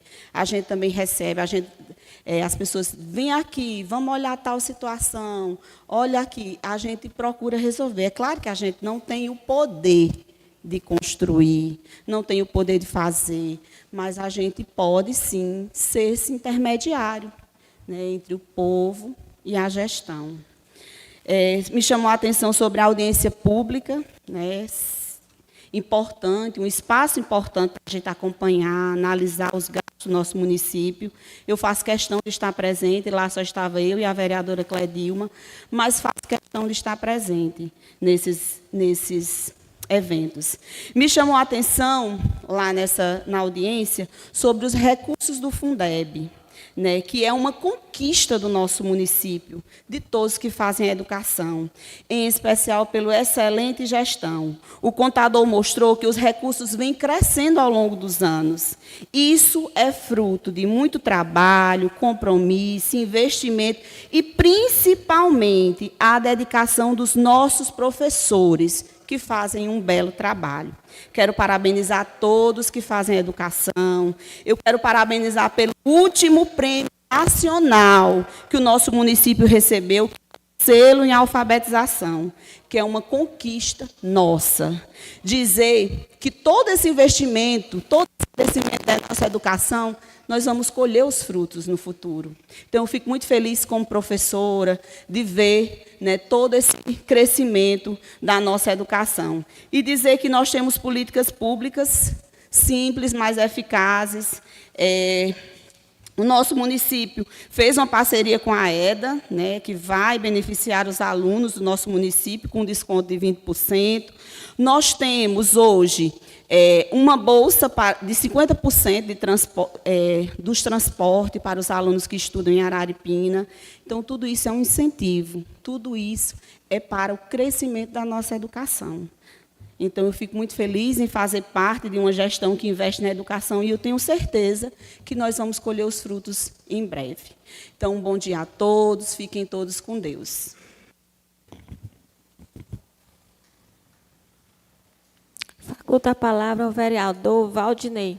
As pessoas vêm aqui, vamos olhar tal situação, olha aqui, a gente procura resolver. É claro que a gente não tem o poder de construir, não tem o poder de fazer, mas a gente pode, sim, ser esse intermediário, né, entre o povo e a gestão. Me chamou a atenção sobre a audiência pública, né, importante, um espaço importante para a gente acompanhar, analisar os gastos do nosso município. Eu faço questão de estar presente, lá só estava eu e a vereadora Cledilma, mas faço questão de estar presente nesses eventos. Me chamou a atenção, lá na audiência, sobre os recursos do Fundeb, né, que é uma conquista do nosso município, de todos que fazem a educação, em especial pela excelente gestão. O contador mostrou que os recursos vêm crescendo ao longo dos anos. Isso é fruto de muito trabalho, compromisso, investimento e, principalmente, a dedicação dos nossos professores, que fazem um belo trabalho. Quero parabenizar todos que fazem a educação. Eu quero parabenizar pelo último prêmio nacional que o nosso município recebeu, selo em alfabetização, que é uma conquista nossa. Dizer que todo esse investimento da nossa educação, nós vamos colher os frutos no futuro. Então, eu fico muito feliz como professora de ver, né, todo esse crescimento da nossa educação. E dizer que nós temos políticas públicas simples, mais eficazes. O nosso município fez uma parceria com a EDA, né, que vai beneficiar os alunos do nosso município com desconto de 20%. Nós temos hoje uma bolsa de 50% dos transportes para os alunos que estudam em Araripina. Então, tudo isso é um incentivo, tudo isso é para o crescimento da nossa educação. Então, eu fico muito feliz em fazer parte de uma gestão que investe na educação e eu tenho certeza que nós vamos colher os frutos em breve. Então, um bom dia a todos, fiquem todos com Deus.
Faculta a palavra ao vereador Valdinei.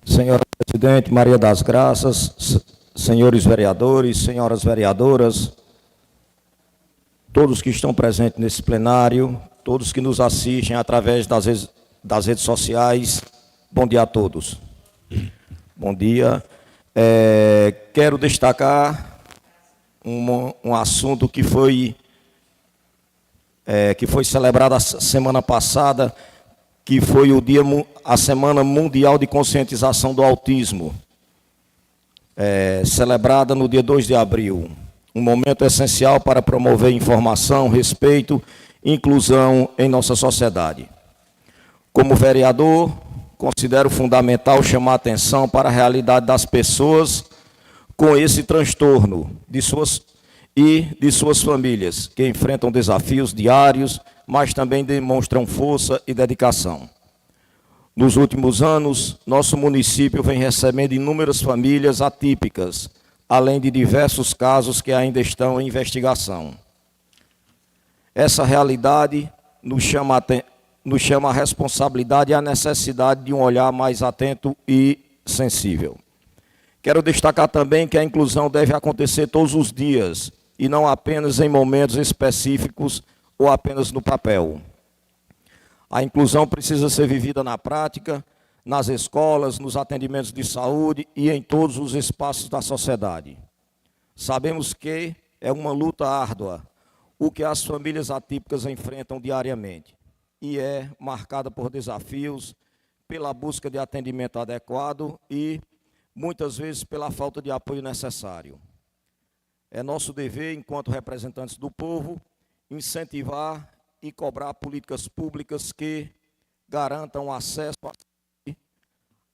Senhora Presidente, Maria das Graças, senhores vereadores, senhoras vereadoras, todos que estão presentes nesse plenário, todos que nos assistem através das redes sociais, bom dia a todos. Bom dia. Quero destacar um assunto que foi celebrado a semana passada, que foi a Semana Mundial de Conscientização do Autismo, celebrada no dia 2 de abril. Um momento essencial para promover informação, respeito e inclusão em nossa sociedade. Como vereador, considero fundamental chamar a atenção para a realidade das pessoas com esse transtorno de suas famílias, que enfrentam desafios diários, mas também demonstram força e dedicação. Nos últimos anos, nosso município vem recebendo inúmeras famílias atípicas, além de diversos casos que ainda estão em investigação. Essa realidade nos chama a responsabilidade e a necessidade de um olhar mais atento e sensível. Quero destacar também que a inclusão deve acontecer todos os dias, e não apenas em momentos específicos ou apenas no papel. A inclusão precisa ser vivida na prática, nas escolas, nos atendimentos de saúde e em todos os espaços da sociedade. Sabemos que é uma luta árdua, o que as famílias atípicas enfrentam diariamente, e é marcada por desafios, pela busca de atendimento adequado e, muitas vezes, pela falta de apoio necessário. É nosso dever, enquanto representantes do povo, incentivar e cobrar políticas públicas que garantam acesso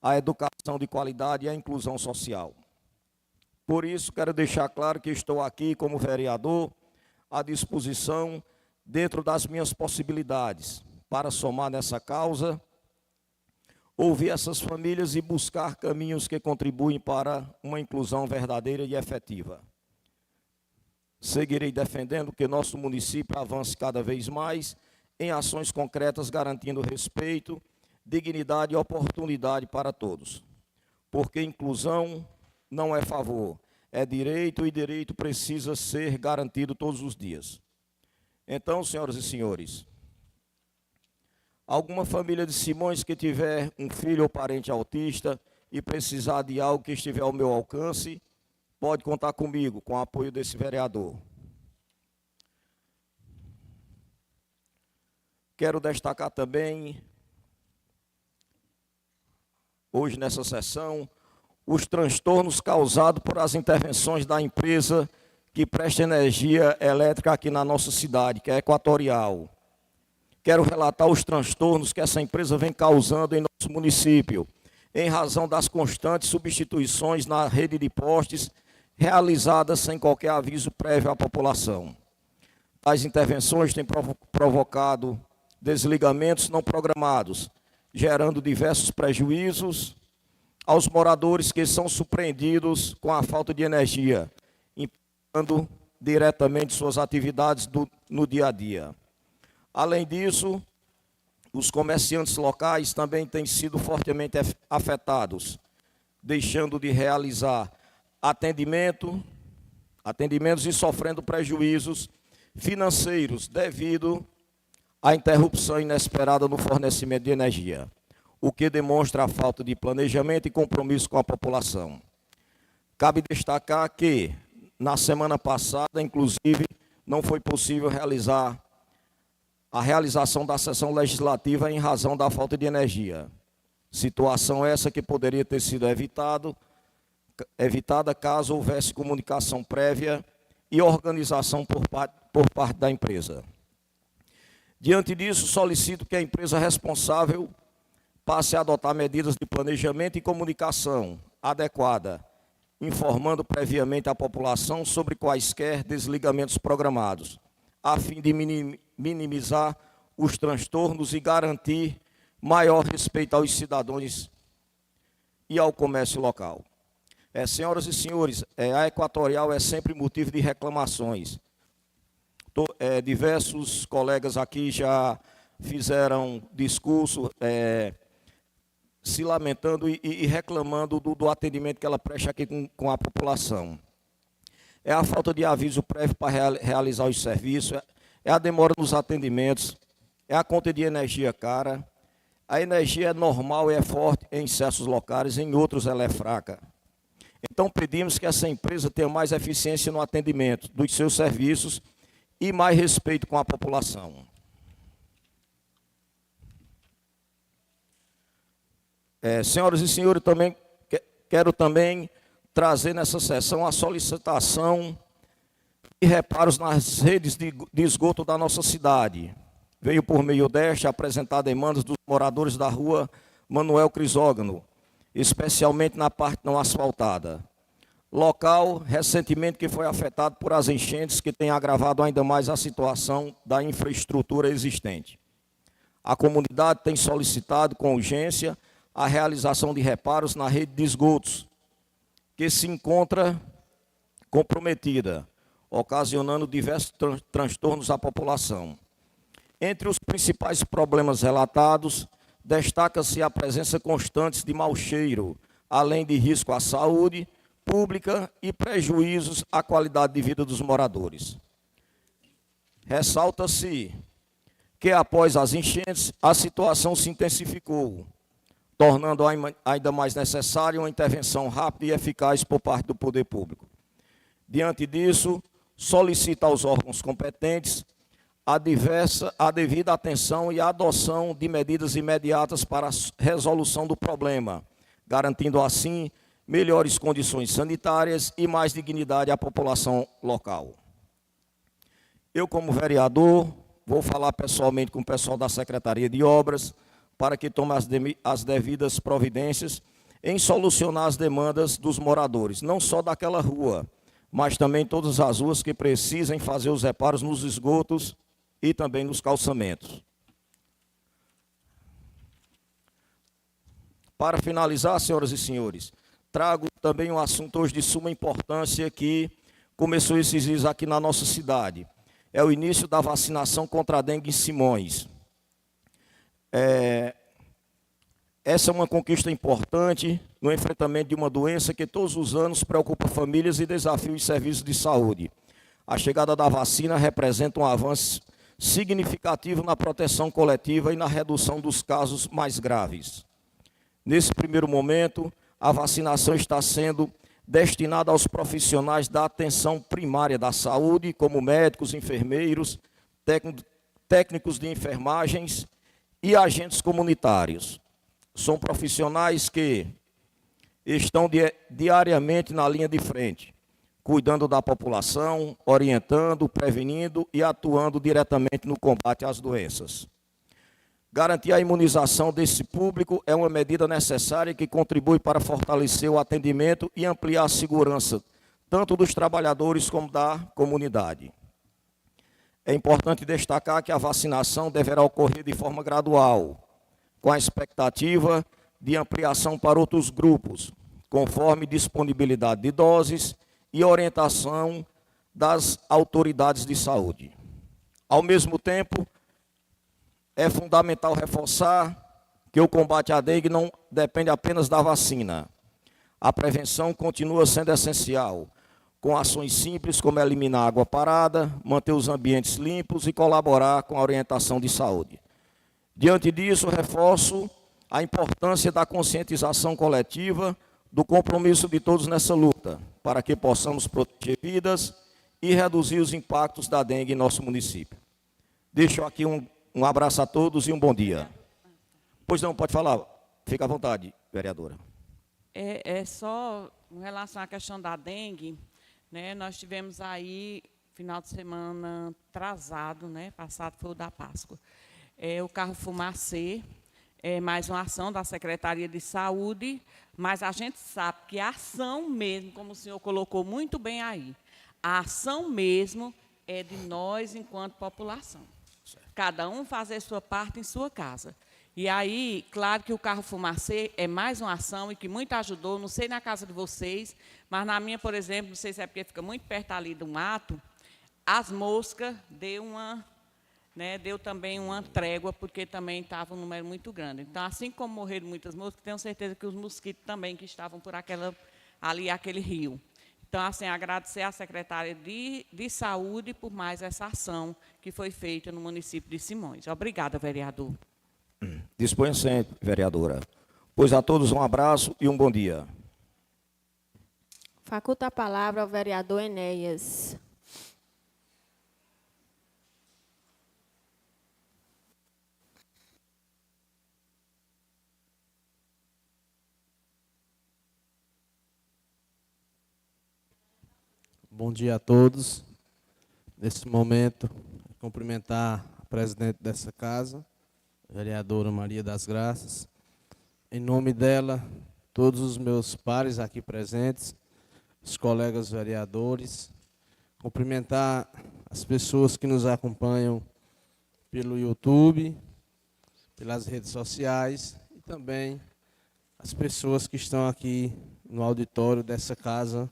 à educação de qualidade e à inclusão social. Por isso, quero deixar claro que estou aqui como vereador à disposição, dentro das minhas possibilidades, para somar nessa causa, ouvir essas famílias e buscar caminhos que contribuem para uma inclusão verdadeira e efetiva. Seguirei defendendo que nosso município avance cada vez mais em ações concretas, garantindo respeito, dignidade e oportunidade para todos. Porque inclusão não é favor, é direito, e direito precisa ser garantido todos os dias. Então, senhoras e senhores, alguma família de Simões que tiver um filho ou parente autista e precisar de algo que estiver ao meu alcance, pode contar comigo, com o apoio desse vereador. Quero destacar também, hoje nessa sessão, os transtornos causados por as intervenções da empresa que presta energia elétrica aqui na nossa cidade, que é Equatorial. Quero relatar os transtornos que essa empresa vem causando em nosso município, em razão das constantes substituições na rede de postes realizadas sem qualquer aviso prévio à população. As intervenções têm provocado desligamentos não programados, gerando diversos prejuízos aos moradores que são surpreendidos com a falta de energia, impactando diretamente suas atividades no dia a dia. Além disso, os comerciantes locais também têm sido fortemente afetados, deixando de realizar atendimentos e sofrendo prejuízos financeiros devido à interrupção inesperada no fornecimento de energia, o que demonstra a falta de planejamento e compromisso com a população. Cabe destacar que, na semana passada, inclusive, não foi possível a realização da sessão legislativa em razão da falta de energia. Situação essa que poderia ter sido evitada caso houvesse comunicação prévia e organização por parte da empresa. Diante disso, solicito que a empresa responsável passe a adotar medidas de planejamento e comunicação adequada, informando previamente a população sobre quaisquer desligamentos programados, a fim de minimizar os transtornos e garantir maior respeito aos cidadãos e ao comércio local. Senhoras e senhores, a Equatorial é sempre motivo de reclamações. Diversos colegas aqui já fizeram discurso se lamentando e reclamando do atendimento que ela presta aqui com a população. É a falta de aviso prévio para realizar os serviços, é a demora nos atendimentos, é a conta de energia cara. A energia é normal e é forte em certos locais, em outros ela é fraca. Então pedimos que essa empresa tenha mais eficiência no atendimento dos seus serviços e mais respeito com a população. Senhoras e senhores, quero também trazer nessa sessão a solicitação de reparos nas redes de esgoto da nossa cidade. Veio por meio desta apresentar demandas dos moradores da rua Manuel Crisógono, especialmente na parte não asfaltada. Local recentemente que foi afetado por as enchentes que têm agravado ainda mais a situação da infraestrutura existente. A comunidade tem solicitado com urgência a realização de reparos na rede de esgotos, que se encontra comprometida, ocasionando diversos transtornos à população. Entre os principais problemas relatados, destaca-se a presença constante de mau cheiro, além de risco à saúde pública e prejuízos à qualidade de vida dos moradores. Ressalta-se que, após as enchentes, a situação se intensificou, tornando ainda mais necessária uma intervenção rápida e eficaz por parte do poder público. Diante disso, solicita aos órgãos competentes a devida atenção e a adoção de medidas imediatas para a resolução do problema, garantindo assim melhores condições sanitárias e mais dignidade à população local. Eu, como vereador, vou falar pessoalmente com o pessoal da Secretaria de Obras para que tome as devidas providências em solucionar as demandas dos moradores, não só daquela rua, mas também todas as ruas que precisem fazer os reparos nos esgotos e também nos calçamentos. Para finalizar, senhoras e senhores, trago também um assunto hoje de suma importância que começou esses dias aqui na nossa cidade. É o início da vacinação contra a dengue em Simões. Essa é uma conquista importante no enfrentamento de uma doença que todos os anos preocupa famílias e desafia os serviços de saúde. A chegada da vacina representa um avanço significativo na proteção coletiva e na redução dos casos mais graves. Nesse primeiro momento, a vacinação está sendo destinada aos profissionais da atenção primária da saúde, como médicos, enfermeiros, técnicos de enfermagens e agentes comunitários. São profissionais que estão diariamente na linha de frente, cuidando da população, orientando, prevenindo e atuando diretamente no combate às doenças. Garantir a imunização desse público é uma medida necessária que contribui para fortalecer o atendimento e ampliar a segurança, tanto dos trabalhadores como da comunidade. É importante destacar que a vacinação deverá ocorrer de forma gradual, com a expectativa de ampliação para outros grupos, conforme disponibilidade de doses e orientação das autoridades de saúde. Ao mesmo tempo, é fundamental reforçar que o combate à dengue não depende apenas da vacina. A prevenção continua sendo essencial, com ações simples como eliminar a água parada, manter os ambientes limpos e colaborar com a orientação de saúde. Diante disso, reforço a importância da conscientização coletiva, do compromisso de todos nessa luta, para que possamos proteger vidas e reduzir os impactos da dengue em nosso município. Deixo aqui um abraço a todos e um bom dia. Pois não, pode falar. Fica à vontade, vereadora.
É só em relação à questão da dengue, né, nós tivemos aí, final de semana atrasado, né, passado foi o da Páscoa, o carro fumacê, mais uma ação da Secretaria de Saúde, mas a gente sabe que a ação mesmo, como o senhor colocou muito bem aí, a ação mesmo é de nós enquanto população. Cada um fazer sua parte em sua casa. E aí, claro que o carro fumacê é mais uma ação e que muito ajudou, não sei na casa de vocês, mas na minha, por exemplo, não sei se é porque fica muito perto ali do mato, as moscas deu também uma trégua, porque também estava um número muito grande. Então, assim como morreram muitas moscas, tenho certeza que os mosquitos também que estavam por aquele rio. Então, assim, agradecer à secretária de Saúde por mais essa ação que foi feita no município de Simões. Obrigada, vereador.
Disponha sempre, vereadora. Pois a todos um abraço e um bom dia.
Faculta a palavra ao vereador Enéas.
Bom dia a todos. Nesse momento, cumprimentar a presidente dessa casa, a vereadora Maria das Graças. Em nome dela, todos os meus pares aqui presentes, os colegas vereadores, cumprimentar as pessoas que nos acompanham pelo YouTube, pelas redes sociais e também as pessoas que estão aqui no auditório dessa casa,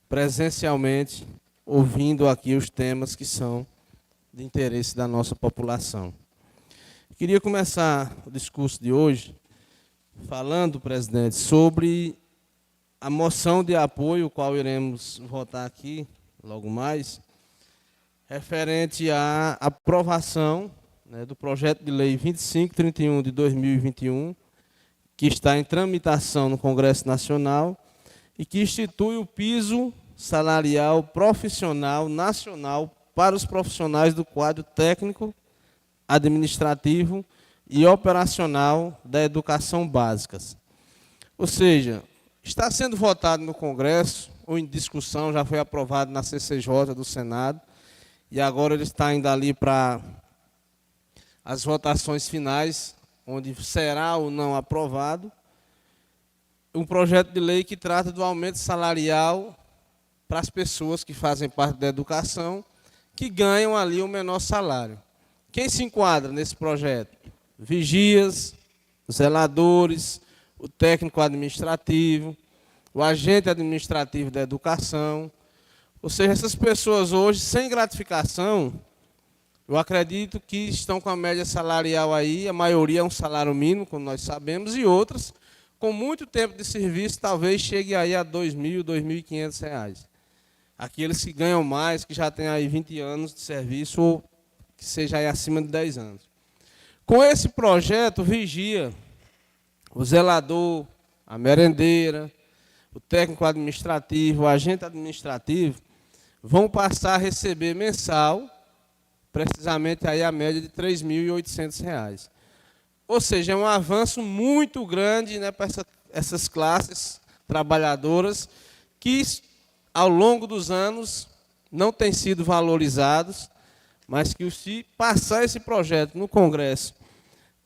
presencialmente, ouvindo aqui os temas que são de interesse da nossa população. Queria começar o discurso de hoje falando, presidente, sobre a moção de apoio, qual iremos votar aqui logo mais, referente à aprovação, né, do projeto de lei 2531 de 2021, que está em tramitação no Congresso Nacional e que institui o piso salarial profissional nacional para os profissionais do quadro técnico, administrativo e operacional da educação básicas. Ou seja, está sendo votado no Congresso, ou em discussão, já foi aprovado na CCJ do Senado, e agora ele está indo ali para as votações finais, onde será ou não aprovado, um projeto de lei que trata do aumento salarial para as pessoas que fazem parte da educação, que ganham ali o menor salário. Quem se enquadra nesse projeto? Vigias, zeladores, o técnico administrativo, o agente administrativo da educação. Ou seja, essas pessoas hoje, sem gratificação, eu acredito que estão com a média salarial aí, a maioria é um salário mínimo, como nós sabemos, e outras, com muito tempo de serviço, talvez chegue aí a R$ 2.000, R$ 2.500. Aqueles que ganham mais, que já têm aí 20 anos de serviço, ou que seja aí acima de 10 anos. Com esse projeto, o vigia, o zelador, a merendeira, o técnico administrativo, o agente administrativo, vão passar a receber mensal, precisamente aí a média de R$ 3.800. Ou seja, é um avanço muito grande, né, para essas classes trabalhadoras que, ao longo dos anos, não têm sido valorizados, mas que, se passar esse projeto no Congresso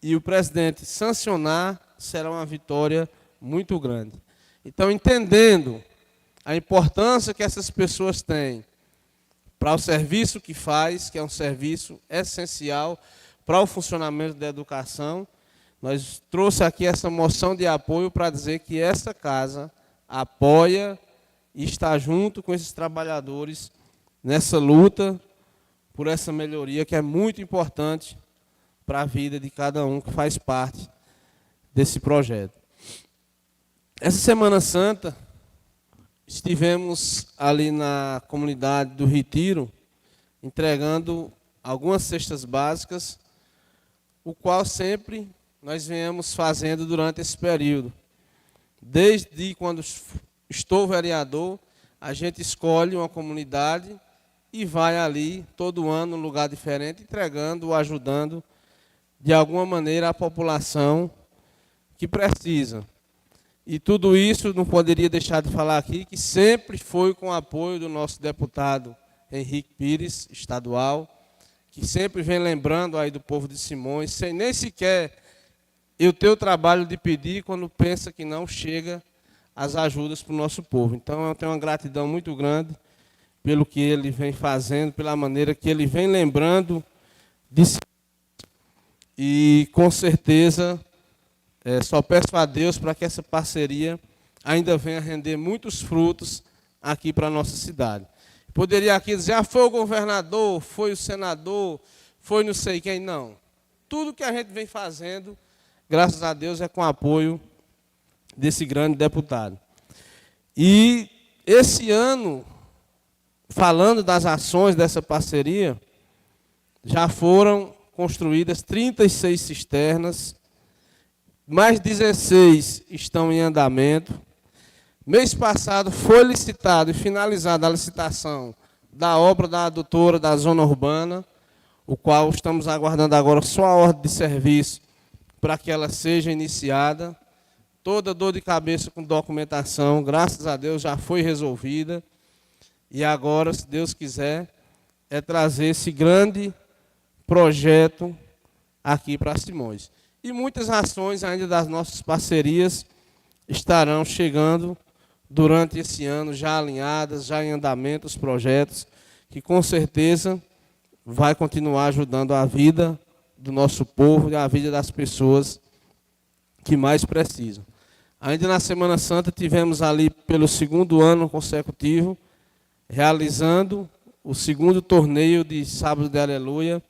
e o presidente sancionar, será uma vitória muito grande. Então, entendendo a importância que essas pessoas têm para o serviço que faz, que é um serviço essencial para o funcionamento da educação, nós trouxe aqui essa moção de apoio para dizer que essa casa apoia e está junto com esses trabalhadores nessa luta por essa melhoria que é muito importante para a vida de cada um que faz parte desse projeto. Essa Semana Santa, estivemos ali na comunidade do Retiro, entregando algumas cestas básicas, o qual sempre nós viemos fazendo durante esse período. Desde quando estou vereador, a gente escolhe uma comunidade e vai ali, todo ano, num lugar diferente, entregando ou ajudando, de alguma maneira, a população que precisa. E tudo isso, não poderia deixar de falar aqui, que sempre foi com o apoio do nosso deputado Henrique Pires, estadual, que sempre vem lembrando aí do povo de Simões, sem nem sequer eu ter o trabalho de pedir quando pensa que não chega as ajudas para o nosso povo. Então, eu tenho uma gratidão muito grande pelo que ele vem fazendo, pela maneira que ele vem lembrando de si. E, com certeza, só peço a Deus para que essa parceria ainda venha render muitos frutos aqui para a nossa cidade. Poderia aqui dizer, foi o governador, foi o senador, foi não sei quem. Não. Tudo que a gente vem fazendo, graças a Deus, é com o apoio desse grande deputado. E esse ano, falando das ações dessa parceria, já foram construídas 36 cisternas, mais 16 estão em andamento. Mês passado foi licitado e finalizada a licitação da obra da adutora da zona urbana, o qual estamos aguardando agora só a ordem de serviço para que ela seja iniciada. Toda dor de cabeça com documentação, graças a Deus, já foi resolvida. E agora, se Deus quiser, é trazer esse grande projeto aqui para Simões. E muitas ações ainda das nossas parcerias estarão chegando durante esse ano, já alinhadas, já em andamento os projetos, que com certeza vai continuar ajudando a vida do nosso povo e a vida das pessoas que mais precisam. Ainda na Semana Santa tivemos ali, pelo 2º ano consecutivo, realizando o 2º torneio de Sábado de Aleluia,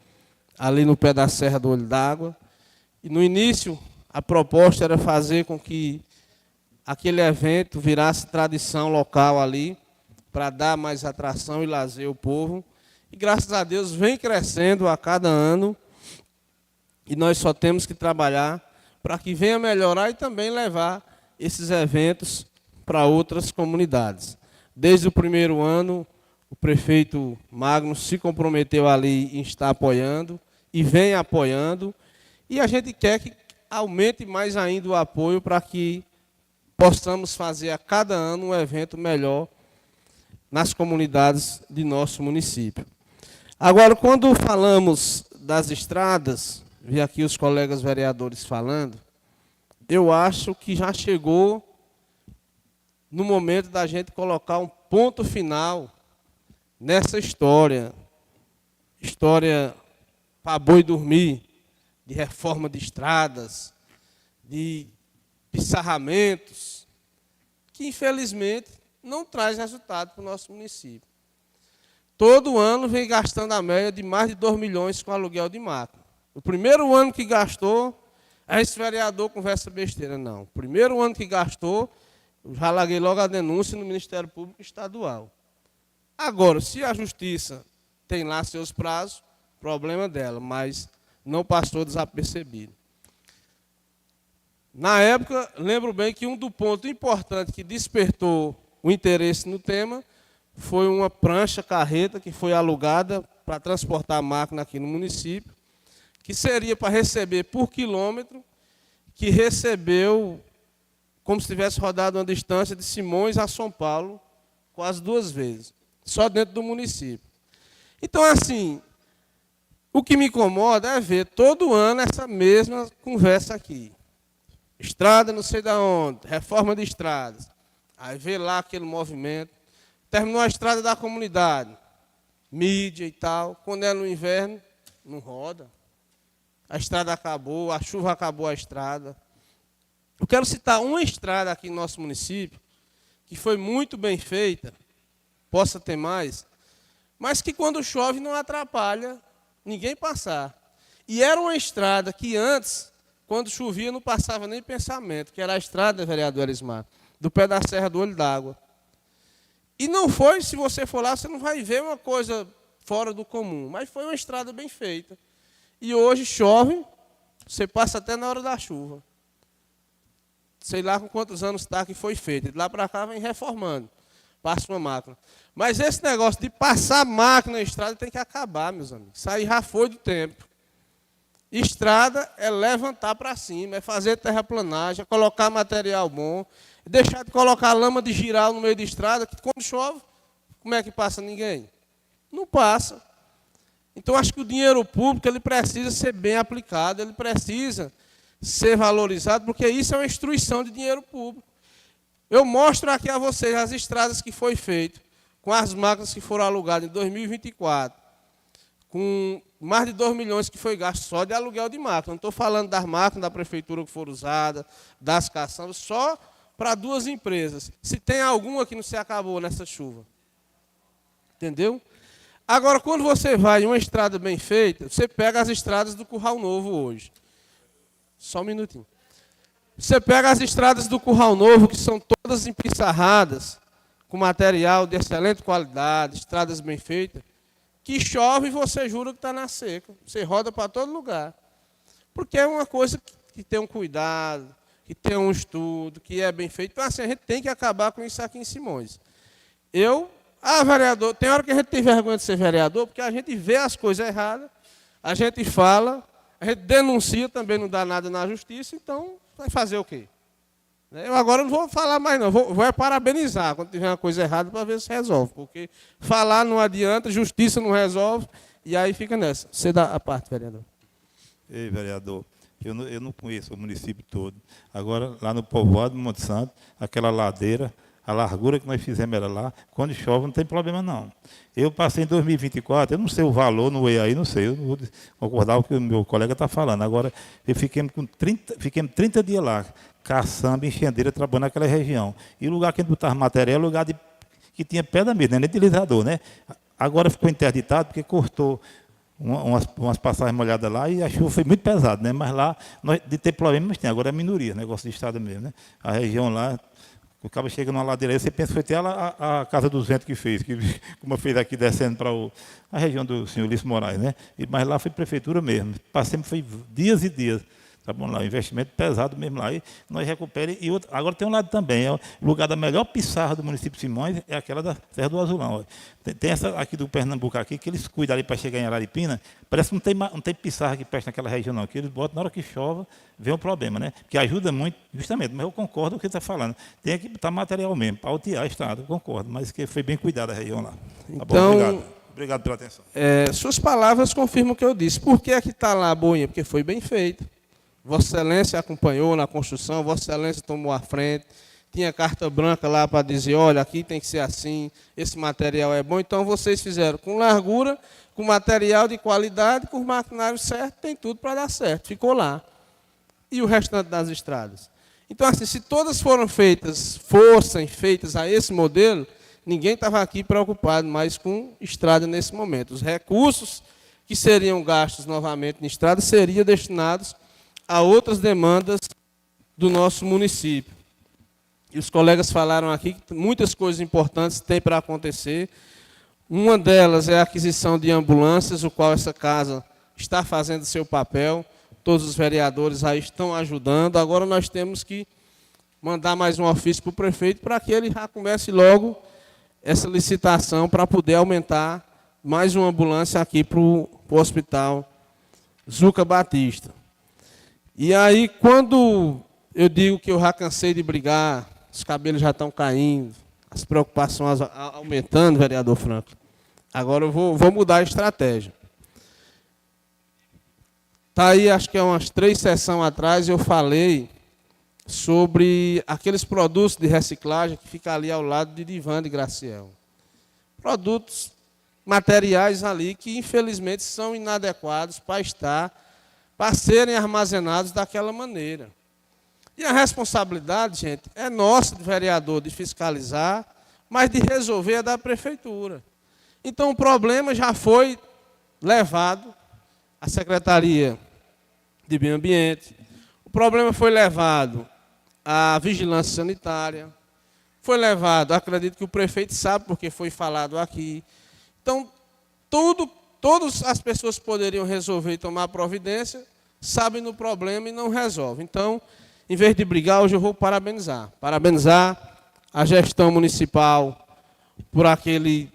ali no pé da Serra do Olho d'Água. E no início, a proposta era fazer com que aquele evento virasse tradição local ali, para dar mais atração e lazer ao povo. E graças a Deus vem crescendo a cada ano, e nós só temos que trabalhar para que venha melhorar e também levar esses eventos para outras comunidades. Desde o 1º ano, o prefeito Magno se comprometeu ali em estar apoiando e vem apoiando, e a gente quer que aumente mais ainda o apoio para que possamos fazer a cada ano um evento melhor nas comunidades de nosso município. Agora, quando falamos das estradas, vi aqui os colegas vereadores falando, eu acho que já chegou no momento da gente colocar um ponto final nessa história para boi dormir, de reforma de estradas, de pissarramentos, que infelizmente não traz resultado para o nosso município. Todo ano vem gastando a média de mais de 2 milhões com aluguel de máquina. O primeiro ano que gastou, esse vereador conversa besteira, não. O primeiro ano que gastou, eu já larguei logo a denúncia no Ministério Público Estadual. Agora, se a Justiça tem lá seus prazos, problema dela, mas não passou desapercebido. Na época, lembro bem que um dos pontos importantes que despertou o interesse no tema foi uma prancha carreta que foi alugada para transportar a máquina aqui no município, que seria para receber por quilômetro, que recebeu como se tivesse rodado uma distância de Simões a São Paulo, quase 2 vezes, só dentro do município. Então, assim, o que me incomoda é ver todo ano essa mesma conversa aqui. Estrada não sei de onde, reforma de estradas. Aí vê lá aquele movimento. Terminou a estrada da comunidade, mídia e tal. Quando é no inverno, não roda. a estrada acabou, a chuva acabou a estrada. Eu quero citar uma estrada aqui no nosso município, que foi muito bem feita, possa ter mais, mas que quando chove não atrapalha ninguém passar. E era uma estrada que antes, quando chovia, não passava nem pensamento, que era a estrada, vereador Elismar, do pé da Serra do Olho d'Água. E não foi, se você for lá, você não vai ver uma coisa fora do comum, mas foi uma estrada bem feita. E hoje chove, você passa até na hora da chuva. Sei lá com quantos anos está que foi feito. De lá para cá vem reformando. Passa uma máquina. Mas esse negócio de passar máquina na estrada tem que acabar, meus amigos. Isso aí já foi do tempo. Estrada é levantar para cima, é fazer terraplanagem, é colocar material bom, é deixar de colocar lama de giral no meio da estrada, que quando chove, como é que passa ninguém? Não passa. Então, acho que o dinheiro público ele precisa ser bem aplicado, ele precisa ser valorizado, porque isso é uma instruição de dinheiro público. Eu mostro aqui a vocês as estradas que foi feito, com as máquinas que foram alugadas em 2024, com mais de 2 milhões que foi gasto só de aluguel de máquina. Não estou falando das máquinas da prefeitura que foram usadas, das caçambas, só para 2 empresas. Se tem alguma que não se acabou nessa chuva. Entendeu? Agora, quando você vai em uma estrada bem feita, você pega as estradas do Curral Novo hoje. Só um minutinho. Você pega as estradas do Curral Novo, que são todas empissarradas, com material de excelente qualidade, estradas bem feitas, que chove e você jura que está na seca. Você roda para todo lugar. Porque é uma coisa que tem um cuidado, que tem um estudo, que é bem feito. Então, assim, a gente tem que acabar com isso aqui em Simões. Vereador, tem hora que a gente tem vergonha de ser vereador, porque a gente vê as coisas erradas, a gente fala, a gente denuncia, também não dá nada na justiça, então vai fazer o quê? Eu agora não vou falar mais não, vou parabenizar quando tiver uma coisa errada para ver se resolve, porque falar não adianta, justiça não resolve, e aí fica nessa. Você dá a parte, vereador.
Ei, vereador, eu não conheço o município todo. Agora, lá no povoado do Monte Santo, aquela ladeira, a largura que nós fizemos era lá, quando chove não tem problema não. Eu passei em 2024, eu não sei o valor, não ia aí, não sei, eu não vou concordar com o que o meu colega está falando. Agora, fiquemos 30 dias lá, caçamba, enxendeira, trabalhando naquela região. E o lugar que a gente botava material, lugar que tinha pedra mesmo, nem utilizador, né? Agora ficou interditado porque cortou umas passagens molhadas lá e a chuva foi muito pesada, né? Mas lá, de ter problema, mas tem, agora é minoria, negócio de estrada mesmo, né? A região lá, o cabo chega numa ladeira aí, você pensa que foi até a Casa dos Ventos que fez, como fez aqui descendo para a região do senhor Ulisses Moraes, né? Mas lá foi prefeitura mesmo. Passemos, foi dias e dias. Tá bom lá, investimento pesado mesmo lá. E nós recuperamos. E agora tem um lado também, o lugar da melhor pissarra do município de Simões é aquela da Serra do Azulão. Tem essa aqui do Pernambuco aqui, que eles cuidam ali para chegar em Araripina, parece que não tem pissarra que presta naquela região não, que eles botam na hora que chove, vem o problema, né? Que ajuda muito, justamente, mas eu concordo com o que você está falando. Tem que botar material mesmo, para altear a estrada, eu concordo, mas que foi bem cuidada a região lá. Tá
então,
bom, obrigado. Obrigado pela atenção.
Suas palavras confirmam o que eu disse. Por que aqui está lá a boinha? Porque foi bem feito. Vossa Excelência acompanhou na construção, Vossa Excelência tomou a frente, tinha carta branca lá para dizer, olha, aqui tem que ser assim, esse material é bom. Então, vocês fizeram com largura, com material de qualidade, com o maquinário certo, tem tudo para dar certo. Ficou lá. E o restante das estradas? Então, assim, se todas fossem feitas a esse modelo, ninguém estava aqui preocupado mais com estrada nesse momento. Os recursos que seriam gastos novamente em estrada seriam destinados a outras demandas do nosso município. E os colegas falaram aqui que muitas coisas importantes têm para acontecer. Uma delas é a aquisição de ambulâncias, o qual essa casa está fazendo seu papel. Todos os vereadores aí estão ajudando. Agora nós temos que mandar mais um ofício para o prefeito para que ele já comece logo essa licitação para poder aumentar mais uma ambulância aqui para o Hospital Zuca Batista. E aí, quando eu digo que eu já cansei de brigar, os cabelos já estão caindo, as preocupações aumentando, vereador Franco, agora eu vou mudar a estratégia. Está aí, acho que é umas 3 sessões atrás, eu falei sobre aqueles produtos de reciclagem que ficam ali ao lado de Divan de Graciel. Produtos, materiais ali que, infelizmente, são inadequados para estar para serem armazenados daquela maneira. E a responsabilidade, gente, é nossa, do vereador, de fiscalizar, mas de resolver é da prefeitura. Então, o problema já foi levado à Secretaria de Meio Ambiente, o problema foi levado à Vigilância Sanitária, foi levado, acredito que o prefeito sabe, porque foi falado aqui. Então, todas as pessoas poderiam resolver e tomar providência, sabem do problema e não resolvem. Então, em vez de brigar, hoje eu vou parabenizar. Parabenizar a gestão municipal por aquele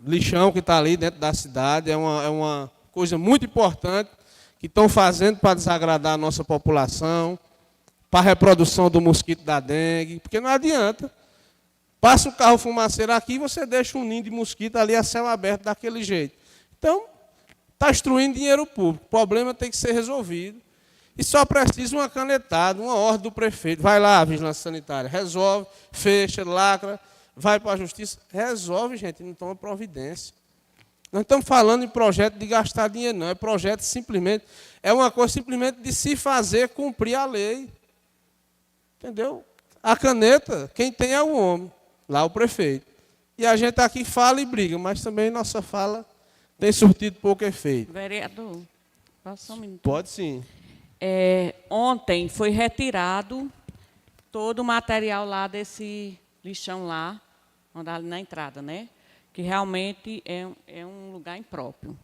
lixão que está ali dentro da cidade. É uma coisa muito importante que estão fazendo para desagradar a nossa população, para a reprodução do mosquito da dengue, porque não adianta. Passa o carro fumaceiro aqui e você deixa um ninho de mosquito ali a céu aberto daquele jeito. Então, está destruindo dinheiro público. O problema tem que ser resolvido. E só precisa uma canetada, uma ordem do prefeito. Vai lá, Vigilância Sanitária, resolve, fecha, lacra, vai para a Justiça. Resolve, gente, não toma providência. Nós estamos falando em projeto de gastar dinheiro, não. É projeto simplesmente, é uma coisa simplesmente de se fazer cumprir a lei. Entendeu? A caneta, quem tem é o homem, lá o prefeito. E a gente aqui fala e briga, mas também nossa fala tem surtido pouco efeito.
Vereador, posso um minuto?
Pode sim.
Ontem foi retirado todo o material lá desse lixão lá, ali na entrada, né? Que realmente é um lugar impróprio.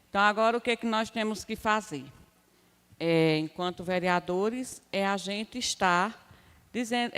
Então, agora, o que nós temos que fazer? Enquanto vereadores, a gente estar dizendo,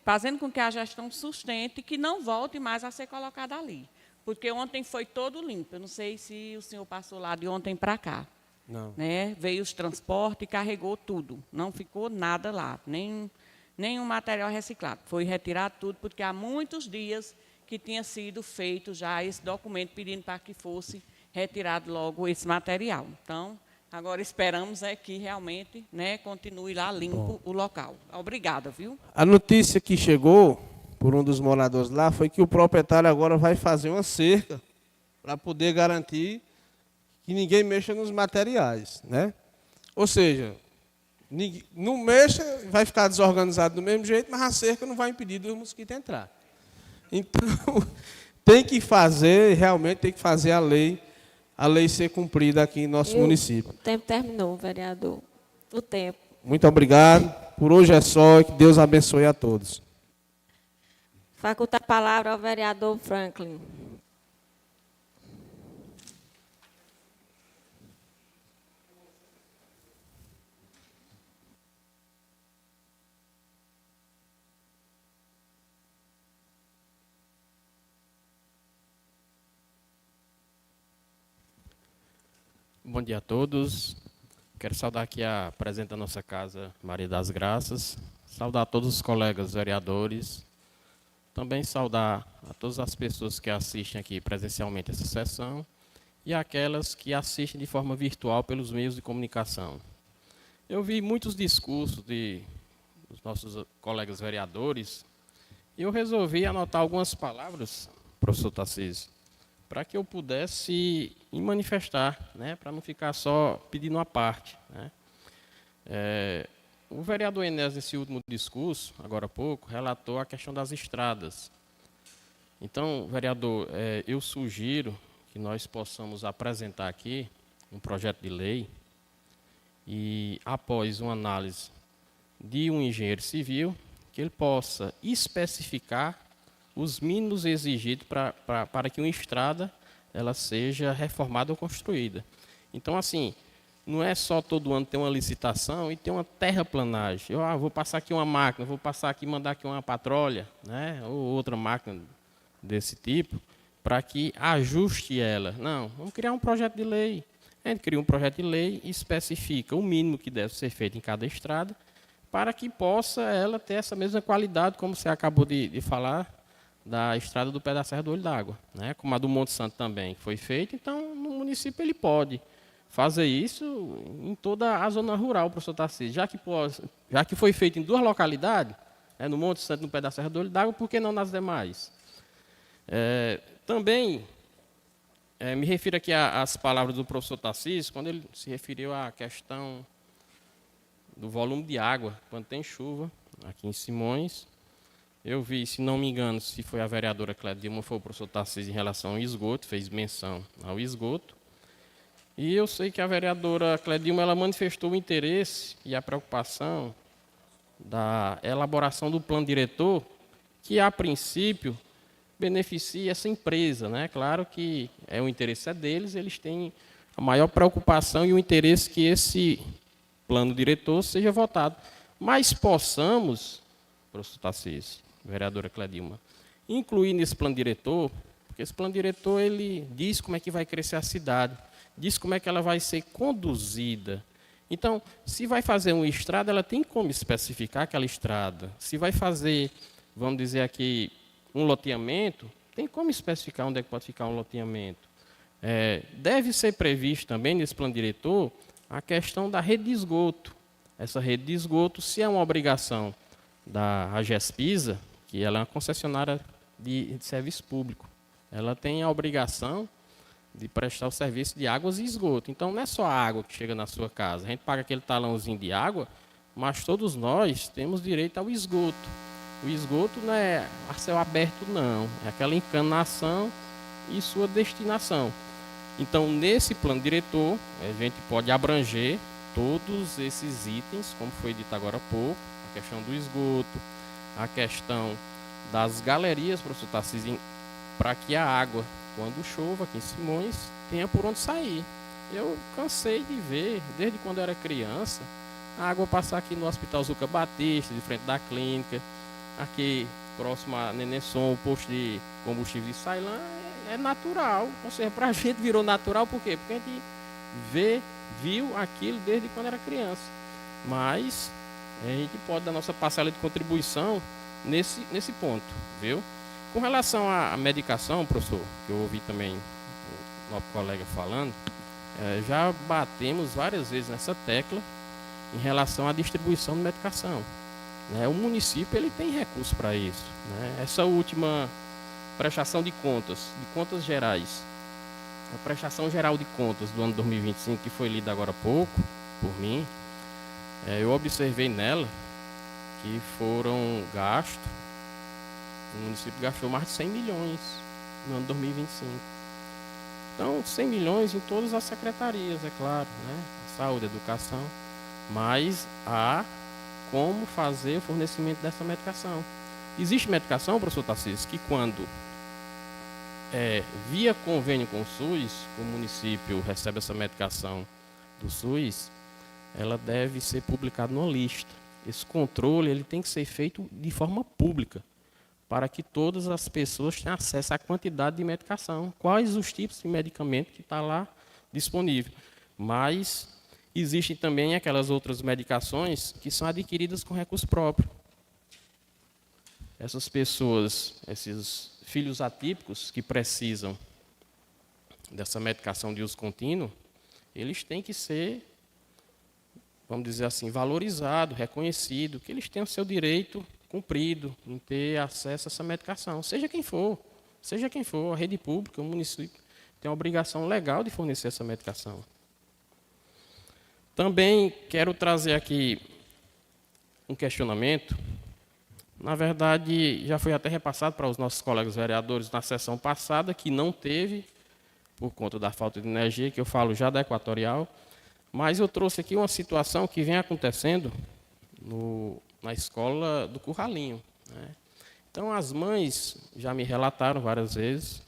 fazendo com que a gestão sustente que não volte mais a ser colocada ali. Porque ontem foi todo limpo. Eu não sei se o senhor passou lá de ontem para cá.
Não.
Né? Veio os transportes e carregou tudo. Não ficou nada lá, nenhum material reciclado. Foi retirado tudo, porque há muitos dias que tinha sido feito já esse documento pedindo para que fosse retirado logo esse material. Então, agora esperamos que realmente, né, continue lá limpo o local. Obrigada, viu?
A notícia que chegou por um dos moradores lá foi que o proprietário agora vai fazer uma cerca para poder garantir que ninguém mexa nos materiais, né? Ou seja, não mexa, vai ficar desorganizado do mesmo jeito, mas a cerca não vai impedir dos mosquitos entrar. Então, tem que fazer, realmente tem que fazer a lei ser cumprida aqui em nosso município.
O tempo terminou, vereador. O tempo.
Muito obrigado. Por hoje é só e que Deus abençoe a todos.
Faculta a palavra ao vereador Franklin.
Bom dia a todos. Quero saudar aqui a presidente da nossa casa, Maria das Graças. Saudar todos os colegas vereadores. Também saudar a todas as pessoas que assistem aqui presencialmente essa sessão e aquelas que assistem de forma virtual pelos meios de comunicação. Eu vi muitos discursos dos nossos colegas vereadores e eu resolvi anotar algumas palavras, professor Tarcísio, para que eu pudesse me manifestar, né, para não ficar só pedindo uma parte. Né. O vereador Enéas, nesse último discurso, agora há pouco, relatou a questão das estradas. Então, vereador, eu sugiro que nós possamos apresentar aqui um projeto de lei e, após uma análise de um engenheiro civil, que ele possa especificar os mínimos exigidos para que uma estrada ela seja reformada ou construída. Então, assim, não é só todo ano ter uma licitação e ter uma terraplanagem. Eu vou passar aqui uma máquina, vou passar aqui, mandar aqui uma patrulha, né, ou outra máquina desse tipo, para que ajuste ela. Não, vamos criar um projeto de lei. A gente cria um projeto de lei e especifica o mínimo que deve ser feito em cada estrada, para que possa ela ter essa mesma qualidade, como você acabou de falar, da estrada do Pé da Serra do Olho d'Água, né? Como a do Monte Santo também foi feita. Então, no município ele pode fazer isso em toda a zona rural, professor Tarcísio. Já que foi feito em 2 localidades, no Monte Santo e no Pé da Serra do Olho d'Água, por que não nas demais? Também me refiro aqui às palavras do professor Tarcísio, quando ele se referiu à questão do volume de água quando tem chuva, aqui em Simões. Eu vi, se não me engano, se foi a vereadora Clédia Dilma ou foi o professor Tarcísio em relação ao esgoto, fez menção ao esgoto. E eu sei que a vereadora Clédia Dilma ela manifestou o interesse e a preocupação da elaboração do plano diretor, que a princípio beneficia essa empresa, né? Claro que o interesse é deles, eles têm a maior preocupação e o interesse que esse plano diretor seja votado. Mas possamos, professor Tarcísio, vereadora Clédia Dilma, incluir nesse plano diretor, porque esse plano diretor ele diz como é que vai crescer a cidade, diz como é que ela vai ser conduzida. Então, se vai fazer uma estrada, ela tem como especificar aquela estrada. Se vai fazer, vamos dizer aqui, um loteamento, tem como especificar onde é que pode ficar um loteamento. Deve ser previsto também nesse plano diretor a questão da rede de esgoto. Essa rede de esgoto, se é uma obrigação da AGESPISA, que ela é uma concessionária de serviço público, ela tem a obrigação de prestar o serviço de águas e esgoto. Então, não é só a água que chega na sua casa. A gente paga aquele talãozinho de água, mas todos nós temos direito ao esgoto. O esgoto não é a céu aberto, não. É aquela encanação e sua destinação. Então, nesse plano diretor, a gente pode abranger todos esses itens, como foi dito agora há pouco, a questão do esgoto, a questão das galerias, professor Tarcísio, para que a água, quando chova aqui em Simões, tenha por onde sair. Eu cansei de ver, desde quando eu era criança, a água passar aqui no Hospital Zuca Batista, de frente da clínica, aqui próximo a Nenenson, o posto de combustível de Sailã, é natural. Ou seja, para a gente virou natural, por quê? Porque a gente viu aquilo desde quando era criança. Mas a gente pode dar nossa parcela de contribuição nesse ponto, viu? Com relação à medicação, professor, que eu ouvi também o nosso colega falando, já batemos várias vezes nessa tecla em relação à distribuição de medicação. O município ele tem recursos para isso. Essa última prestação de contas gerais, a prestação geral de contas do ano 2025, que foi lida agora há pouco, por mim, eu observei nela que foram gastos, o município gastou mais de 100 milhões no ano 2025. Então, 100 milhões em todas as secretarias, é claro, saúde, educação, mas há como fazer o fornecimento dessa medicação. Existe medicação, professor Tarcísio, que quando via convênio com o SUS, o município recebe essa medicação do SUS, ela deve ser publicada numa lista. Esse controle ele tem que ser feito de forma pública, para que todas as pessoas tenham acesso à quantidade de medicação, quais os tipos de medicamento que está lá disponível. Mas existem também aquelas outras medicações que são adquiridas com recurso próprio. Essas pessoas, esses filhos atípicos que precisam dessa medicação de uso contínuo, eles têm que ser, vamos dizer assim, valorizados, reconhecidos, que eles tenham seu direito cumprido em ter acesso a essa medicação, seja quem for, a rede pública, o município tem a obrigação legal de fornecer essa medicação. Também quero trazer aqui um questionamento, na verdade já foi até repassado para os nossos colegas vereadores na sessão passada, que não teve, por conta da falta de energia, que eu falo já da Equatorial, mas eu trouxe aqui uma situação que vem acontecendo na escola do Curralinho. Então, as mães já me relataram várias vezes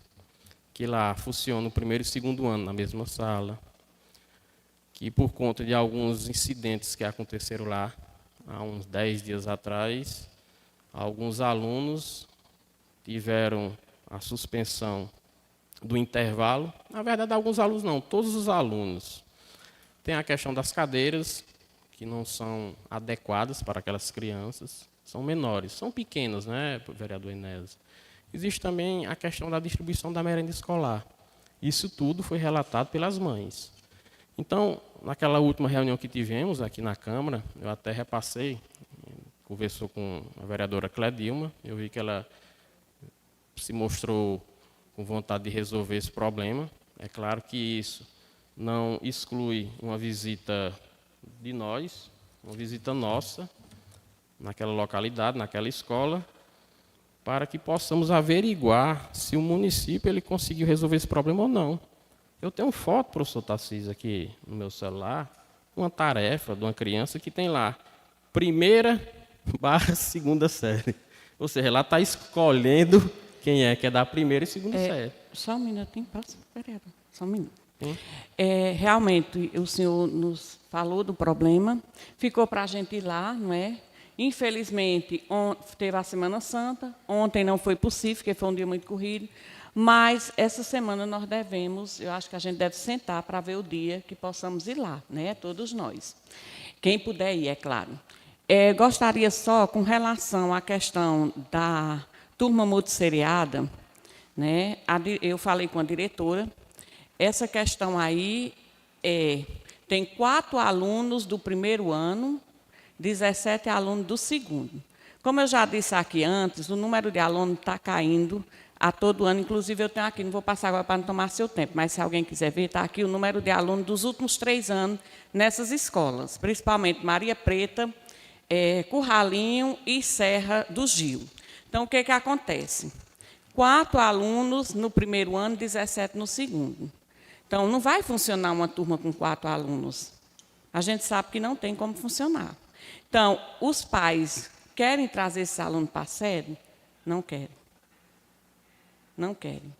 que lá funciona o primeiro e segundo ano na mesma sala, que por conta de alguns incidentes que aconteceram lá há uns 10 dias atrás, alguns alunos tiveram a suspensão do intervalo. Na verdade, alguns alunos não, todos os alunos. Tem a questão das cadeiras, que não são adequadas para aquelas crianças, são menores, são pequenas, vereador Inés? Existe também a questão da distribuição da merenda escolar. Isso tudo foi relatado pelas mães. Então, naquela última reunião que tivemos aqui na Câmara, eu até repassei, conversou com a vereadora Clédia Dilma, eu vi que ela se mostrou com vontade de resolver esse problema. É claro que isso não exclui uma visita de nós, uma visita nossa, naquela localidade, naquela escola, para que possamos averiguar se o município ele conseguiu resolver esse problema ou não. Eu tenho foto, professor Tarcísio, aqui no meu celular, uma tarefa de uma criança que tem lá, 1ª/2ª série. Ou seja, ela está escolhendo quem é que é da 1ª e 2ª série.
Só um minutinho, passa, vereador, só um minuto. Realmente, o senhor nos falou do problema, ficou para a gente ir lá, não é? Infelizmente, teve a Semana Santa, ontem não foi possível, porque foi um dia muito corrido, mas essa semana nós devemos, eu acho que a gente deve sentar para ver o dia que possamos ir lá, né? Todos nós. Quem puder ir, é claro. Gostaria só, com relação à questão da turma multisseriada, né? Eu falei com a diretora, essa questão aí tem 4 alunos do 1º ano, 17 alunos do 2º. Como eu já disse aqui antes, o número de alunos está caindo a todo ano. Inclusive, eu tenho aqui, não vou passar agora para não tomar seu tempo, mas se alguém quiser ver, está aqui o número de alunos dos últimos 3 anos nessas escolas, principalmente Maria Preta, Curralinho e Serra do Gil. Então, o que acontece? 4 alunos no 1º ano, 17 no 2º. Então, não vai funcionar uma turma com 4 alunos. A gente sabe que não tem como funcionar. Então, os pais querem trazer esse aluno para a sede? Não querem. Não querem.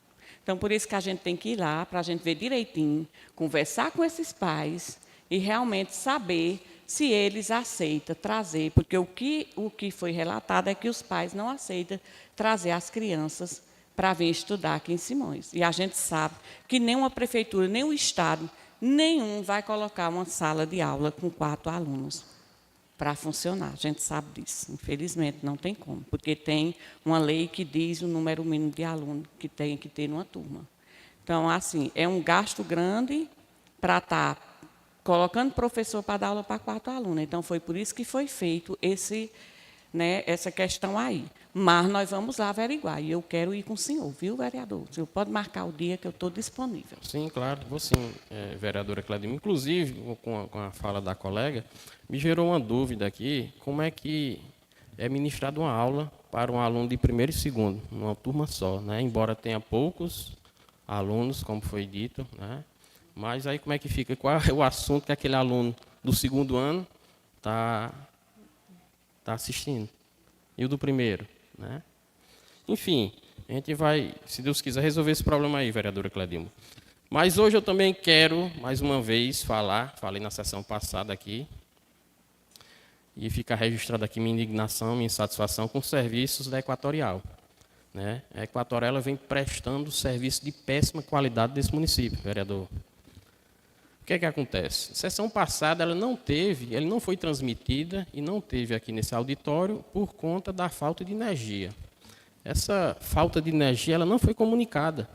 Então, por isso que a gente tem que ir lá, para a gente ver direitinho, conversar com esses pais e realmente saber se eles aceitam trazer, porque o que foi relatado é que os pais não aceitam trazer as crianças para vir estudar aqui em Simões. E a gente sabe que nenhuma prefeitura, nem o Estado, nenhum vai colocar uma sala de aula com 4 alunos para funcionar. A gente sabe disso. Infelizmente, não tem como, porque tem uma lei que diz o número mínimo de alunos que tem que ter numa turma. Então, assim, é um gasto grande para estar colocando professor para dar aula para 4 alunos. Então, foi por isso que foi feito essa questão aí. Mas nós vamos lá averiguar. E eu quero ir com o senhor, viu, vereador? O senhor pode marcar o dia que eu estou disponível.
Sim, claro, vou sim, vereadora Clédima. Inclusive, com a fala da colega, me gerou uma dúvida aqui, como é que é ministrada uma aula para um aluno de 1º e 2º, numa turma só, né? Embora tenha poucos alunos, como foi dito, né? Mas aí como é que fica? Qual é o assunto que aquele aluno do 2º ano está assistindo? E o do 1º, né? Enfim, a gente vai, se Deus quiser, resolver esse problema aí, vereadora Clédima. Mas hoje eu também quero, mais uma vez, falei na sessão passada aqui, e fica registrada aqui minha indignação, minha insatisfação com os serviços da Equatorial, né? A Equatorial ela vem prestando serviço de péssima qualidade desse município, vereador. O que acontece? Sessão passada ela não foi transmitida e não teve aqui nesse auditório por conta da falta de energia. Essa falta de energia ela não foi comunicada.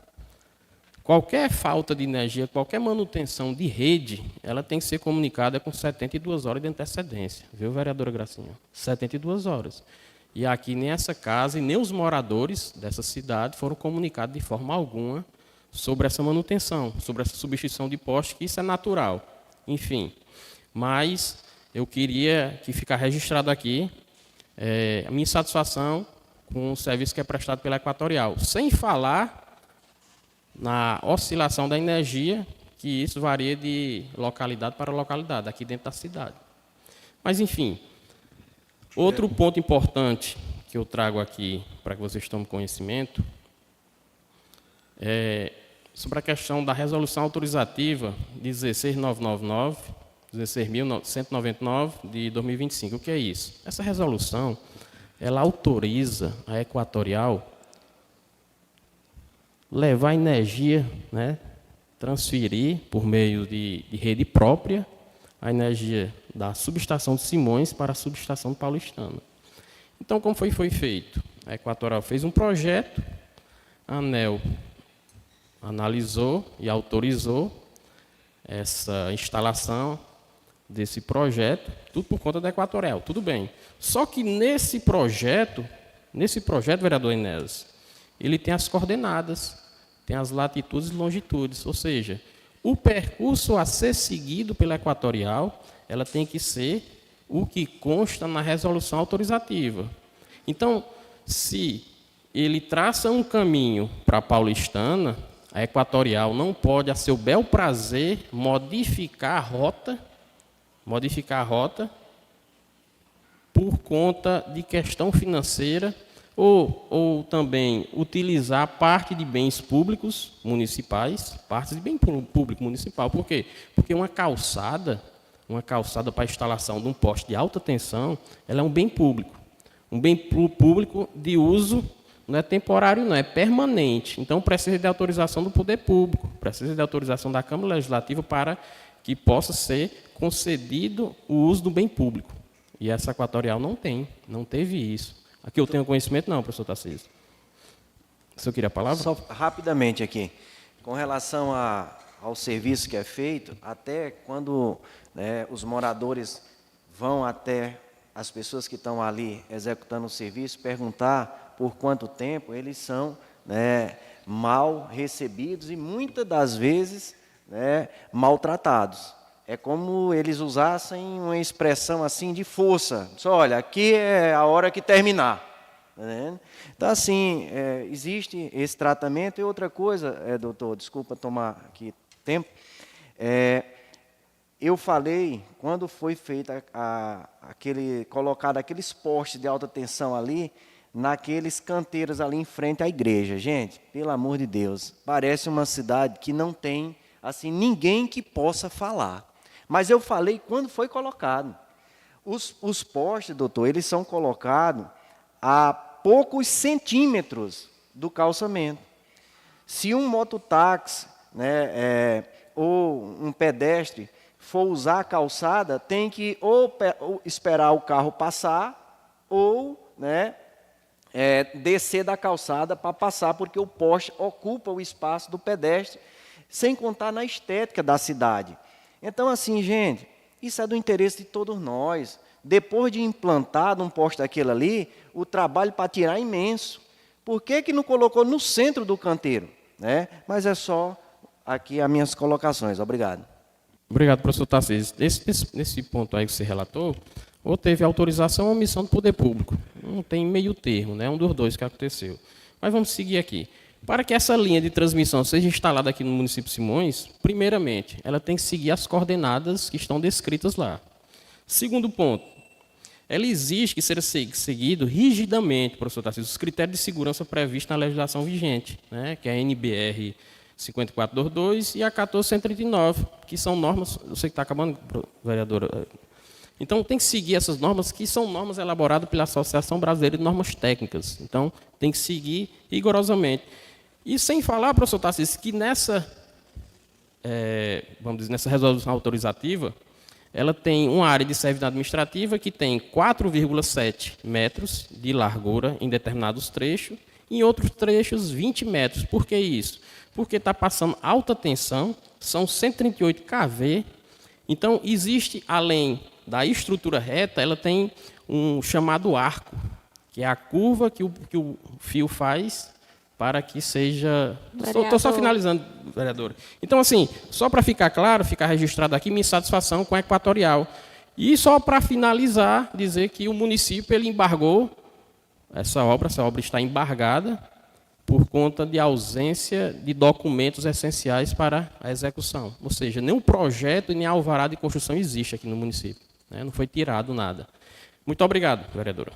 Qualquer falta de energia, qualquer manutenção de rede, ela tem que ser comunicada com 72 horas de antecedência. Viu, vereadora Gracinha? 72 horas. E aqui nem essa casa e nem os moradores dessa cidade foram comunicados de forma alguma sobre essa manutenção, sobre essa substituição de poste, que isso é natural. Enfim, mas eu queria que ficar registrado aqui a minha insatisfação com o serviço que é prestado pela Equatorial, sem falar na oscilação da energia, que isso varia de localidade para localidade, aqui dentro da cidade. Mas, enfim, outro ponto importante que eu trago aqui para que vocês tomem conhecimento é sobre a questão da resolução autorizativa de 16.199 de 2025. O que é isso? Essa resolução, ela autoriza a Equatorial levar energia, né, transferir por meio de rede própria a energia da subestação de Simões para a subestação de Paulistana. Então, como foi feito? A Equatorial fez um projeto, a ANEEL analisou e autorizou essa instalação desse projeto, tudo por conta da Equatorial, tudo bem. Só que nesse projeto, vereador Inés, ele tem as coordenadas, tem as latitudes e longitudes, ou seja, o percurso a ser seguido pela Equatorial, ela tem que ser o que consta na resolução autorizativa. Então, se ele traça um caminho para a Paulistana, a Equatorial não pode, a seu bel prazer, modificar a rota por conta de questão financeira ou também utilizar parte de bens públicos municipais, partes de bem público municipal. Por quê? Porque uma calçada para a instalação de um poste de alta tensão, ela é um bem público. Um bem público de uso não é temporário, não, é permanente. Então, precisa de autorização do poder público, precisa de autorização da Câmara Legislativa para que possa ser concedido o uso do bem público. E essa Equatorial não teve isso. Aqui eu tenho conhecimento, não, professor Tarcísio. O senhor queria a palavra?
Só rapidamente aqui, com relação ao serviço que é feito, até quando, né, os moradores vão até as pessoas que estão ali executando o serviço, perguntar por quanto tempo, eles são, né, mal recebidos e, muitas das vezes, né, maltratados. É como eles usassem uma expressão assim de força. Só, olha, aqui é a hora que terminar. Né? Então, assim, existe esse tratamento. E outra coisa, doutor, desculpa tomar aqui tempo, eu falei, quando foi feita colocado aqueles postes de alta tensão ali, naqueles canteiros ali em frente à igreja. Gente, pelo amor de Deus, parece uma cidade que não tem assim ninguém que possa falar. Mas eu falei quando foi colocado. Os postes, doutor, eles são colocados a poucos centímetros do calçamento. Se um mototáxi, né, ou um pedestre for usar a calçada, tem que ou esperar o carro passar ou, né, descer da calçada para passar, porque o poste ocupa o espaço do pedestre, sem contar na estética da cidade. Então, assim, gente, isso é do interesse de todos nós. Depois de implantado um poste daquele ali, o trabalho para tirar é imenso. Por que não colocou no centro do canteiro? Né? Mas é só aqui as minhas colocações. Obrigado.
Obrigado, professor Tarcísio. Nesse ponto aí que você relatou, ou teve autorização ou omissão do poder público. Não tem meio termo, né? Um dos dois que aconteceu. Mas vamos seguir aqui. Para que essa linha de transmissão seja instalada aqui no município de Simões, primeiramente, ela tem que seguir as coordenadas que estão descritas lá. Segundo ponto, ela exige que seja seguido rigidamente, professor Tarcísio, os critérios de segurança previstos na legislação vigente, né, que é a NBR 5422 e a 14139, que são normas, eu sei que está acabando, vereadora. Então, tem que seguir essas normas, que são normas elaboradas pela Associação Brasileira de Normas Técnicas. Então, tem que seguir rigorosamente. E sem falar, professor Tarcísio, que nessa resolução autorizativa, ela tem uma área de serviço administrativa que tem 4,7 metros de largura em determinados trechos, e em outros trechos 20 metros. Por que isso? Porque está passando alta tensão, são 138 kV. Então, existe, além da estrutura reta, ela tem um chamado arco, que é a curva que o fio faz para que seja... Estou só finalizando, vereadora. Então, assim, só para ficar claro, ficar registrado aqui, minha insatisfação com a Equatorial. E só para finalizar, dizer que o município ele embargou essa obra está embargada por conta de ausência de documentos essenciais para a execução. Ou seja, nem o projeto nem a alvará de construção existe aqui no município. Né? Não foi tirado nada. Muito obrigado, vereadora.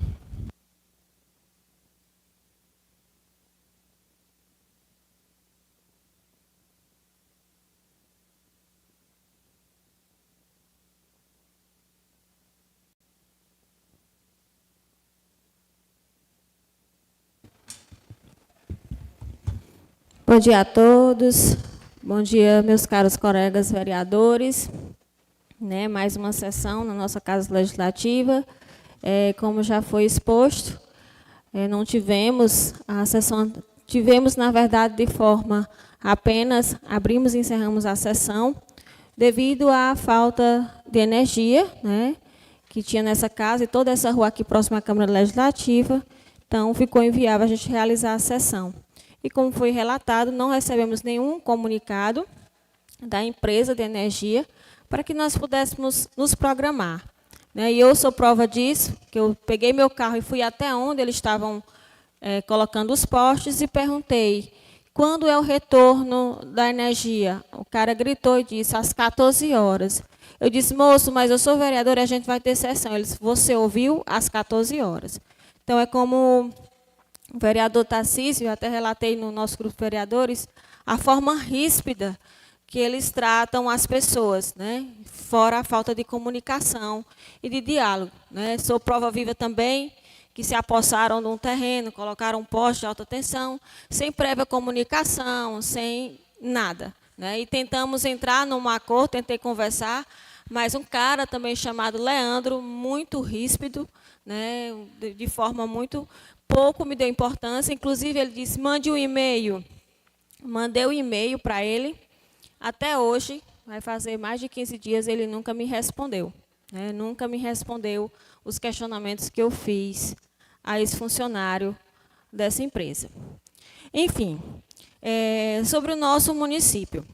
Bom dia a todos. Bom dia, meus caros colegas vereadores. Mais uma sessão na nossa Casa Legislativa. Como já foi exposto, não tivemos a sessão, tivemos, na verdade, de forma apenas abrimos e encerramos a sessão, devido à falta de energia, que tinha nessa casa e toda essa rua aqui próxima à Câmara Legislativa. Então, ficou inviável a gente realizar a sessão. E, como foi relatado, não recebemos nenhum comunicado da empresa de energia para que nós pudéssemos nos programar. né? E eu sou prova disso, que eu peguei meu carro e fui até onde eles estavam colocando os postes e perguntei, quando é o retorno da energia? O cara gritou e disse, às 14 horas. Eu disse, moço, mas eu sou vereador e a gente vai ter sessão. Ele disse, você ouviu? Às 14 horas. Então, é como o vereador Tarcísio, eu até relatei no nosso grupo de vereadores, a forma ríspida que eles tratam as pessoas, né? Fora a falta de comunicação e de diálogo, né? Sou prova viva também que se apossaram de um terreno, colocaram um poste de alta tensão, sem prévia comunicação, sem nada, né? E tentamos entrar num acordo, tentei conversar, mas um cara também chamado Leandro, muito ríspido, né? De forma muito pouco me deu importância, inclusive ele disse, mande um e-mail. Mandei um e-mail para ele, até hoje, vai fazer mais de 15 dias, ele nunca me respondeu, né? Nunca me respondeu os questionamentos que eu fiz a esse funcionário dessa empresa. Enfim, sobre o nosso município.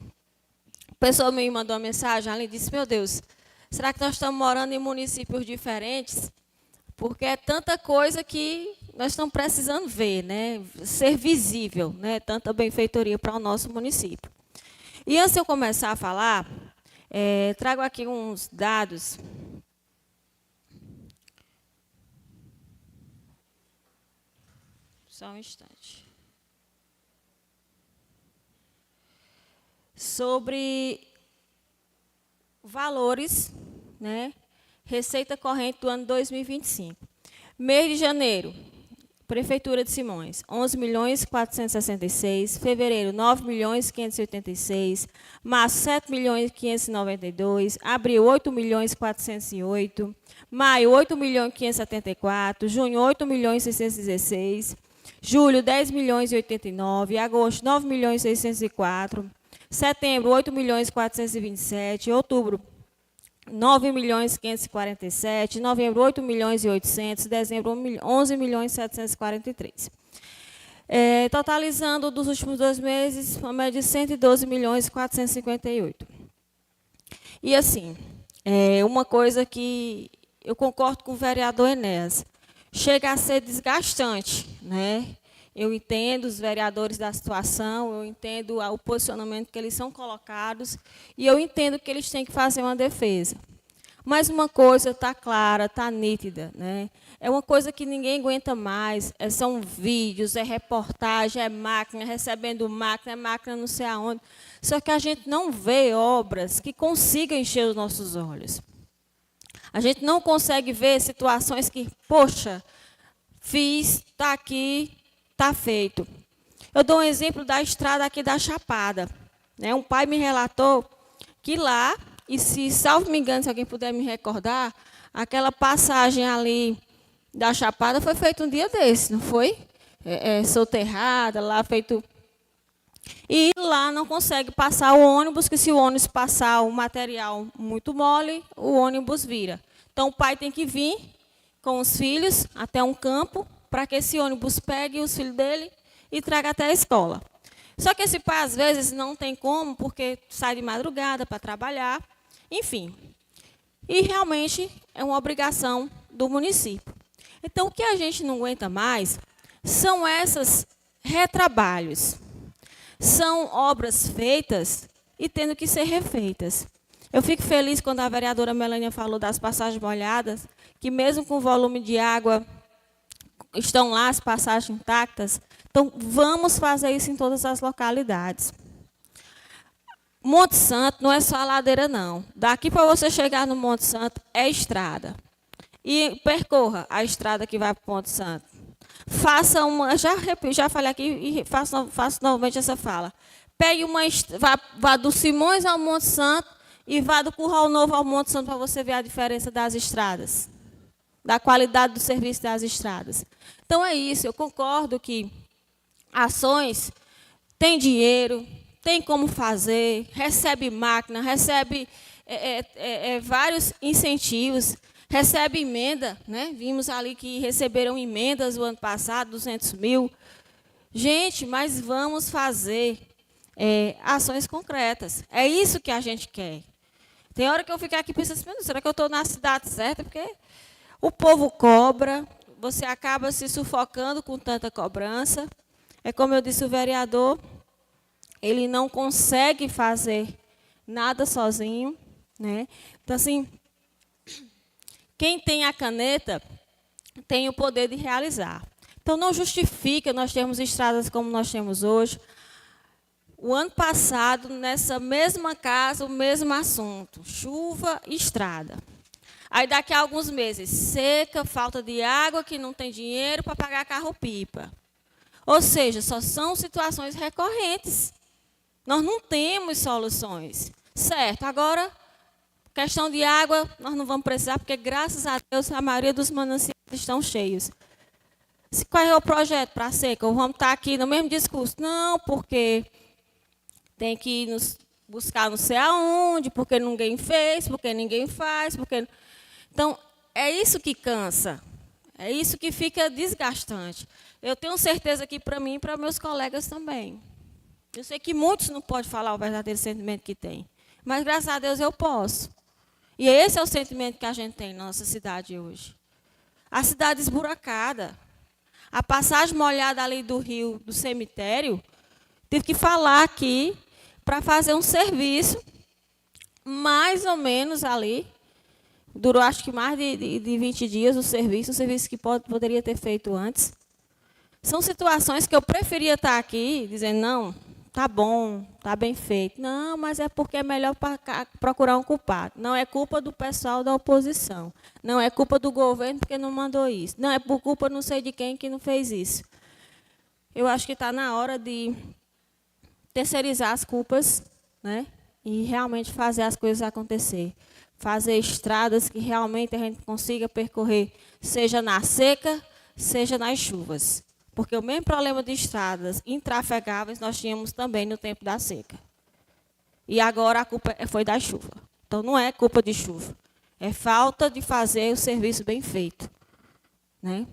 A pessoa me mandou uma mensagem, ela disse, meu Deus, será que nós estamos morando em municípios diferentes? Porque é tanta coisa que nós estamos precisando ver, né? Ser visível, né? Tanta benfeitoria para o nosso município. E antes de eu começar a falar, trago aqui uns dados. Só um instante. Sobre valores, né? Receita corrente do ano 2025. Mês de janeiro, Prefeitura de Simões, 11.466, fevereiro, 9.586, março, 7.592, abril, 8.408, maio, 8.574, junho, 8.616, julho, 10.089, agosto, 9.604, setembro, 8.427, outubro, 9.547, novembro, 8.800, dezembro, 11.743. Totalizando dos últimos 2 meses, uma média de 112.458. E assim, uma coisa que eu concordo com o vereador Enéas, chega a ser desgastante, né? Eu entendo os vereadores da situação, eu entendo o posicionamento que eles são colocados e eu entendo que eles têm que fazer uma defesa. Mas uma coisa está clara, está nítida, né? É uma coisa que ninguém aguenta mais, são vídeos, é reportagem, é máquina, recebendo máquina, é máquina não sei aonde. Só que a gente não vê obras que consigam encher os nossos olhos. A gente não consegue ver situações que, poxa, fiz, está aqui, está feito. Eu dou um exemplo da estrada aqui da Chapada, né? Um pai me relatou que lá, e se, salvo me engano, se alguém puder me recordar, aquela passagem ali da Chapada foi feita um dia desse, não foi? Soterrada, lá feito... E lá não consegue passar o ônibus, que se o ônibus passar o material muito mole, o ônibus vira. Então o pai tem que vir com os filhos até um campo, para que esse ônibus pegue os filhos dele e traga até a escola. Só que esse pai, às vezes, não tem como, porque sai de madrugada para trabalhar, enfim. E, realmente, é uma obrigação do município. Então, o que a gente não aguenta mais são esses retrabalhos. São obras feitas e tendo que ser refeitas. Eu fico feliz quando a vereadora Melânia falou das passagens molhadas, que mesmo com o volume de água, estão lá as passagens intactas. Então, vamos fazer isso em todas as localidades. Monte Santo não é só a ladeira, não. Daqui para você chegar no Monte Santo é estrada. E percorra a estrada que vai para o Monte Santo. Faça uma, já falei aqui e faço novamente essa fala. Pegue vá do Simões ao Monte Santo e vá do Curral Novo ao Monte Santo para você ver a diferença das estradas, da qualidade do serviço das estradas. Então, é isso, eu concordo que ações têm dinheiro, tem como fazer, recebe máquina, recebe vários incentivos, recebe emenda, né? Vimos ali que receberam emendas o ano passado, 200 mil. Gente, mas vamos fazer ações concretas. É isso que a gente quer. Tem hora que eu fico aqui pensando assim, será que eu estou na cidade certa? Porque o povo cobra, você acaba se sufocando com tanta cobrança. É como eu disse, o vereador, ele não consegue fazer nada sozinho, né? Então, assim, quem tem a caneta tem o poder de realizar. Então, não justifica nós termos estradas como nós temos hoje. O ano passado, nessa mesma casa, o mesmo assunto, chuva e estrada. Aí, daqui a alguns meses, seca, falta de água, que não tem dinheiro para pagar carro-pipa. Ou seja, só são situações recorrentes. Nós não temos soluções. Certo, agora, questão de água, nós não vamos precisar, porque, graças a Deus, a maioria dos mananciais estão cheios. Qual é o projeto para a seca? Vamos estar aqui no mesmo discurso. Não, porque tem que nos buscar não sei aonde, porque ninguém fez, porque ninguém faz, porque... Então, é isso que cansa. É isso que fica desgastante. Eu tenho certeza que para mim e para meus colegas também. Eu sei que muitos não podem falar o verdadeiro sentimento que têm, mas, graças a Deus, eu posso. E esse é o sentimento que a gente tem na nossa cidade hoje. A cidade esburacada. A passagem molhada ali do rio, do cemitério, tive que falar aqui para fazer um serviço, mais ou menos ali, durou acho que mais de 20 dias o serviço que poderia ter feito antes. São situações que eu preferia estar aqui, dizendo, não, tá bom, tá bem feito. Não, mas é porque é melhor procurar um culpado. Não é culpa do pessoal da oposição. Não é culpa do governo porque não mandou isso. Não é por culpa não sei de quem que não fez isso. Eu acho que está na hora de terceirizar as culpas, né? E realmente fazer as coisas acontecer. Fazer estradas que realmente a gente consiga percorrer, seja na seca, seja nas chuvas. Porque o mesmo problema de estradas intrafegáveis nós tínhamos também no tempo da seca. E agora a culpa foi da chuva. Então, não é culpa de chuva. É falta de fazer o serviço bem feito, né?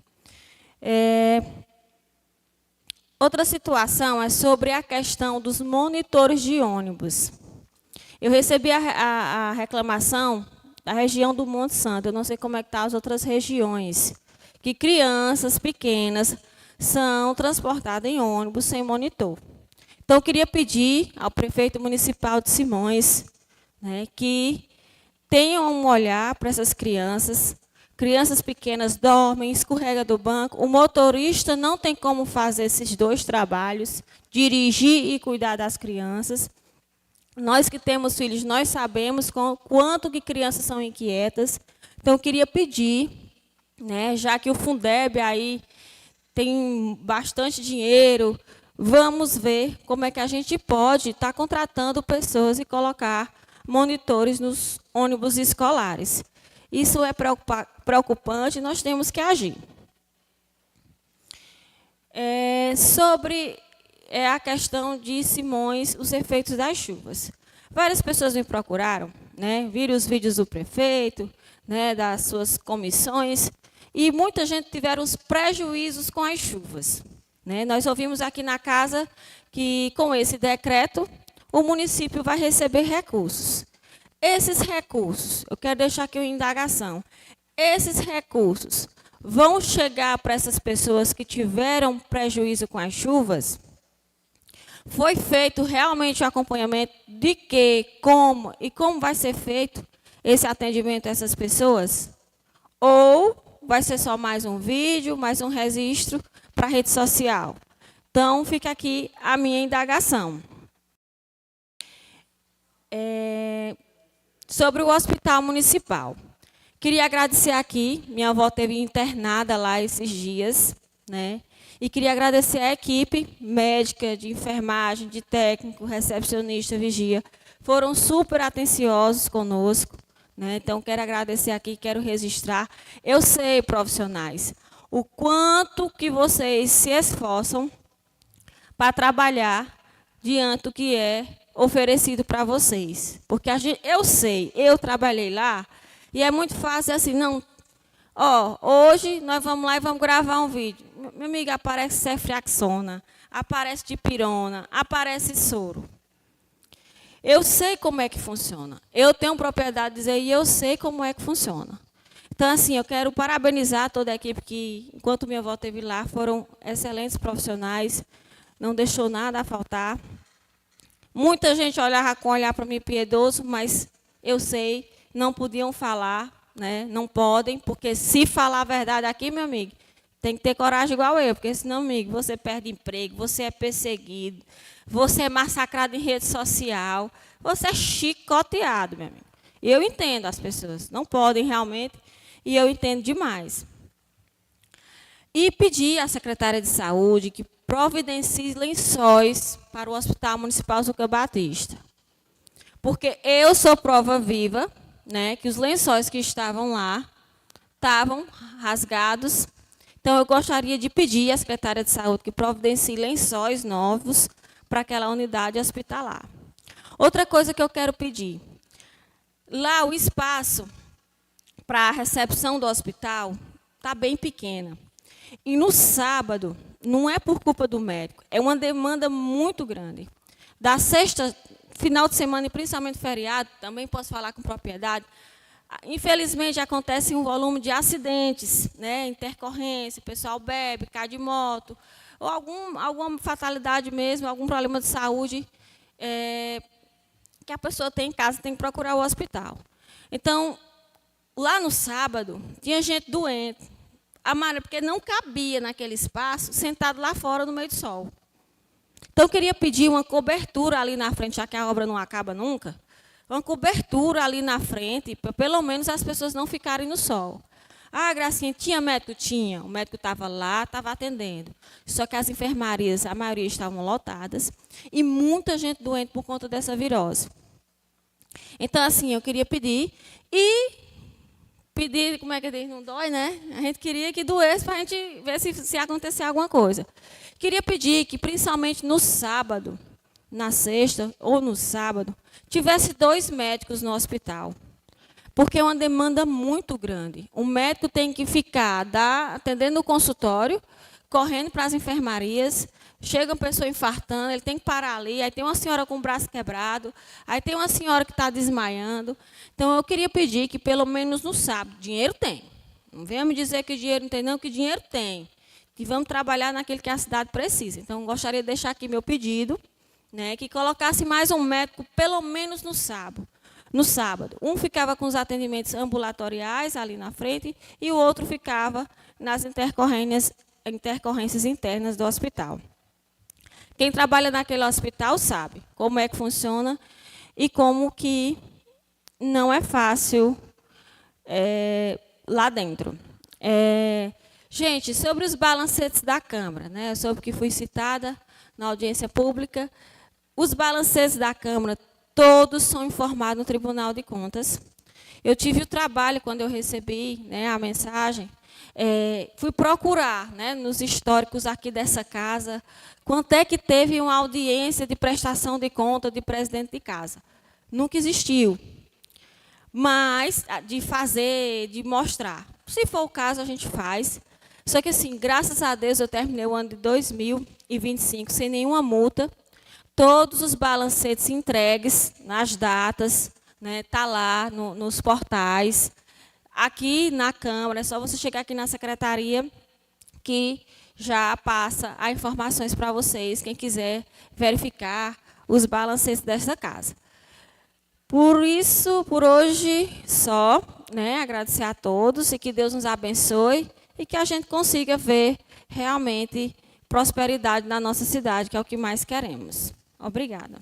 Outra situação é sobre a questão dos monitores de ônibus. Eu recebi a reclamação da região do Monte Santo, eu não sei como é que estão as outras regiões, que crianças pequenas são transportadas em ônibus sem monitor. Então, eu queria pedir ao prefeito municipal de Simões, né, que tenham um olhar para essas crianças. Crianças pequenas dormem, escorrega do banco. O motorista não tem como fazer esses dois trabalhos, dirigir e cuidar das crianças. Nós que temos filhos, nós sabemos quanto que crianças são inquietas. Então, eu queria pedir, né, já que o Fundeb aí tem bastante dinheiro, vamos ver como é que a gente pode estar contratando pessoas e colocar monitores nos ônibus escolares. Isso é preocupante, nós temos que agir. Sobre a questão de Simões, os efeitos das chuvas. Várias pessoas me procuraram, né, viram os vídeos do prefeito, né, das suas comissões, e muita gente tiveram os prejuízos com as chuvas, né? Nós ouvimos aqui na casa que, com esse decreto, o município vai receber recursos. Esses recursos, eu quero deixar aqui uma indagação, esses recursos vão chegar para essas pessoas que tiveram prejuízo com as chuvas? Foi feito realmente o acompanhamento de que, como e como vai ser feito esse atendimento a essas pessoas? Ou vai ser só mais um vídeo, mais um registro para a rede social? Então, fica aqui a minha indagação. Sobre o hospital municipal. Queria agradecer aqui, minha avó esteve internada lá esses dias, né? E queria agradecer a equipe médica, de enfermagem, de técnico, recepcionista, vigia. Foram super atenciosos conosco, né? Então, quero agradecer aqui, quero registrar. Eu sei, profissionais, o quanto que vocês se esforçam para trabalhar diante do que é oferecido para vocês. Porque eu sei, eu trabalhei lá, e é muito fácil assim, não, hoje nós vamos lá e vamos gravar um vídeo. Meu amigo, aparece ceftriaxona, aparece dipirona, aparece soro. Eu sei como é que funciona. Eu tenho propriedade de dizer e eu sei como é que funciona. Então, assim, eu quero parabenizar toda a equipe que, enquanto minha avó esteve lá, foram excelentes profissionais, não deixou nada a faltar. Muita gente olhava com olhar para mim piedoso, mas eu sei, não podiam falar, né? Não podem, porque se falar a verdade aqui, meu amigo, tem que ter coragem igual eu, porque senão, amigo, você perde emprego, você é perseguido, você é massacrado em rede social, você é chicoteado, meu amigo. Eu entendo as pessoas, não podem realmente, e eu entendo demais. E pedi à secretária de Saúde que providencie lençóis para o Hospital Municipal Zuca Batista. Porque eu sou prova viva, né, que os lençóis que estavam lá estavam rasgados. Então, eu gostaria de pedir à secretária de Saúde que providencie lençóis novos para aquela unidade hospitalar. Outra coisa que eu quero pedir. Lá, o espaço para a recepção do hospital está bem pequena. E no sábado, não é por culpa do médico, é uma demanda muito grande. Da sexta, final de semana e principalmente feriado, também posso falar com propriedade, infelizmente acontece um volume de acidentes, né, intercorrência, o pessoal bebe, cai de moto, ou alguma fatalidade mesmo, algum problema de saúde que a pessoa tem em casa, tem que procurar o hospital. Então, lá no sábado, tinha gente doente, porque não cabia naquele espaço, sentado lá fora no meio do sol. Então, eu queria pedir uma cobertura ali na frente, já que a obra não acaba nunca, uma cobertura ali na frente, para pelo menos as pessoas não ficarem no sol. Ah, Gracinha, tinha médico? Tinha. O médico estava lá, estava atendendo. Só que as enfermarias, a maioria estavam lotadas, e muita gente doente por conta dessa virose. Então, assim, eu queria pedir, como é que diz, não dói, né? A gente queria que doesse para a gente ver se acontecer alguma coisa. Queria pedir que, principalmente no sábado, na sexta ou no sábado, tivesse 2 médicos no hospital. Porque é uma demanda muito grande. O médico tem que ficar atendendo o consultório, correndo para as enfermarias, chega uma pessoa infartando, ele tem que parar ali, aí tem uma senhora com o braço quebrado, aí tem uma senhora que está desmaiando. Então, eu queria pedir que, pelo menos no sábado, dinheiro tem. Não venha me dizer que dinheiro não tem, não, que dinheiro tem. Que vamos trabalhar naquilo que a cidade precisa. Então, eu gostaria de deixar aqui meu pedido, né, que colocasse mais um médico, pelo menos no sábado. No sábado, um ficava com os atendimentos ambulatoriais ali na frente e o outro ficava nas intercorrências internas do hospital. Quem trabalha naquele hospital sabe como é que funciona e como que não é fácil lá dentro. Gente, sobre os balancetes da Câmara, né, sobre o que fui citada na audiência pública, os balancetes da Câmara, todos são informados no Tribunal de Contas. Eu tive o trabalho, quando eu recebi, né, a mensagem, fui procurar, né, nos históricos aqui dessa casa, quanto é que teve uma audiência de prestação de conta de presidente de casa. Nunca existiu. Mas, de fazer, de mostrar. Se for o caso, a gente faz. Só que, assim, graças a Deus, eu terminei o ano de 2025 sem nenhuma multa. Todos os balancetes entregues nas datas, né, tá lá nos portais. Aqui na Câmara, é só você chegar aqui na secretaria que já passa as informações para vocês, quem quiser verificar os balancetes dessa casa. Por isso, por hoje, só, né, agradecer a todos e que Deus nos abençoe e que a gente consiga ver realmente prosperidade na nossa cidade, que é o que mais queremos. Obrigada.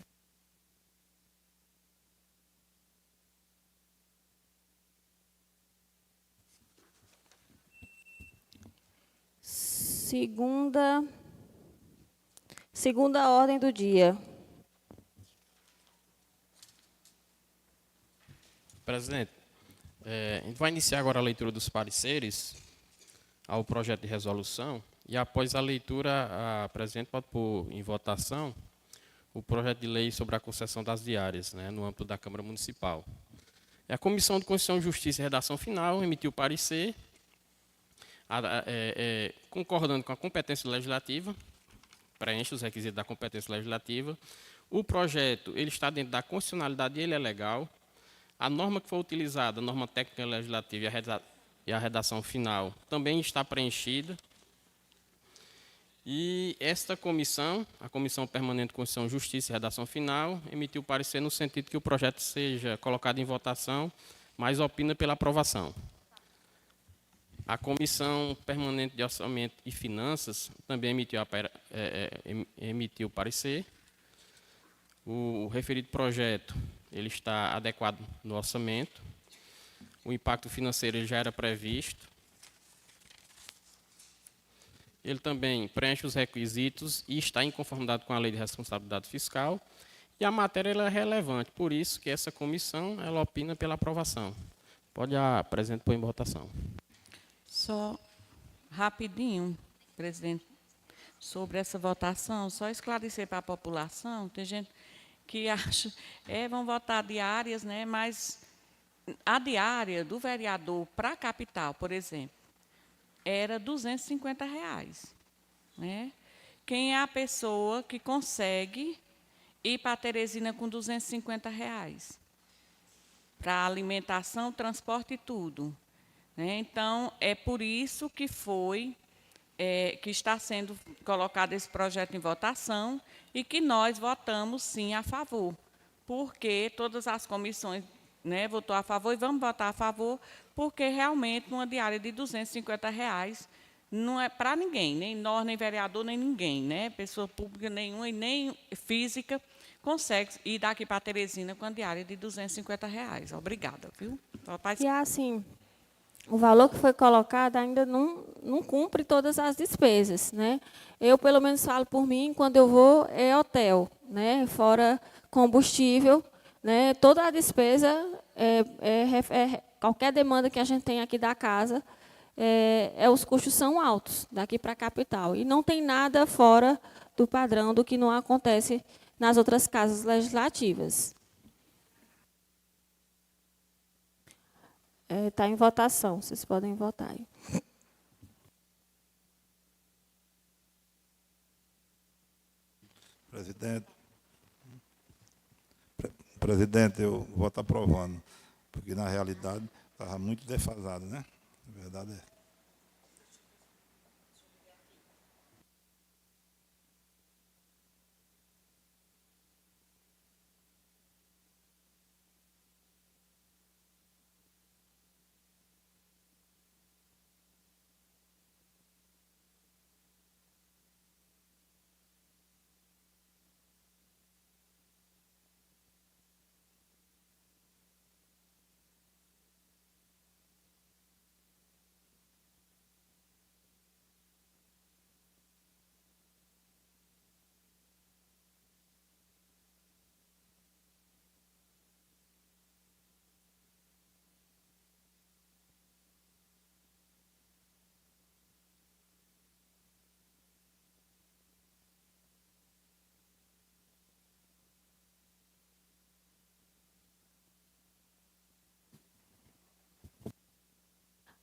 Segunda ordem do dia.
Presidente, a gente vai iniciar agora a leitura dos pareceres ao projeto de resolução e, após a leitura, a presidente pode pôr em votação o projeto de lei sobre a concessão das diárias, né, no âmbito da Câmara Municipal. A Comissão de Constituição, Justiça e Redação Final emitiu o parecer, concordando com a competência legislativa, preenche os requisitos da competência legislativa. O projeto ele está dentro da constitucionalidade e ele é legal. A norma que foi utilizada, a norma técnica legislativa e a redação final, também está preenchida. E esta comissão, a Comissão Permanente de Constituição, Justiça e Redação Final, emitiu parecer no sentido que o projeto seja colocado em votação, mas opina pela aprovação. A Comissão Permanente de Orçamento e Finanças também emitiu parecer. O referido projeto ele está adequado no orçamento. O impacto financeiro ele já era previsto. Ele também preenche os requisitos e está em conformidade com a Lei de Responsabilidade Fiscal. E a matéria ela é relevante, por isso que essa comissão ela opina pela aprovação. Pode apresentar por em votação.
Só rapidinho, presidente, sobre essa votação, só esclarecer para a população, tem gente que acha, vão votar diárias, né, mas a diária do vereador para a capital, por exemplo, era R$ 250, né? Quem é a pessoa que consegue ir para Teresina com R$ 250? Para alimentação, transporte e tudo. Né? Então, é por isso que que está sendo colocado esse projeto em votação e que nós votamos, sim, a favor. Porque todas as comissões, né, votou a favor e vamos votar a favor, porque realmente uma diária de R$ 250 não é para ninguém, nem nós, nem vereador, nem ninguém, né? Pessoa pública nenhuma e nem física consegue ir daqui para Teresina com a diária de R$ 250. Obrigada, viu?
E assim, o valor que foi colocado ainda não cumpre todas as despesas, né? Eu, pelo menos, falo por mim, quando eu vou, é hotel, né? Fora combustível, né? Toda a despesa, qualquer demanda que a gente tem aqui da casa, os custos são altos, daqui para a capital. E não tem nada fora do padrão do que não acontece nas outras casas legislativas. Está em votação, vocês podem votar aí.
Presidente, eu vou estar aprovando, porque, na realidade, estava muito defasado, né? A verdade é.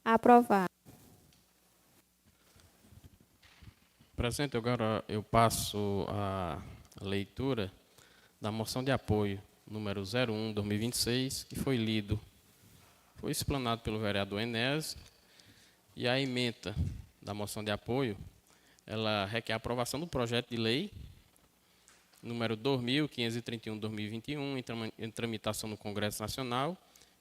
Aprovado.
Presidente, agora eu passo a leitura da moção de apoio número 01/2026, que foi explanado pelo vereador Enéas, e a ementa da moção de apoio, ela requer a aprovação do projeto de lei número 2531/2021, em tramitação no Congresso Nacional,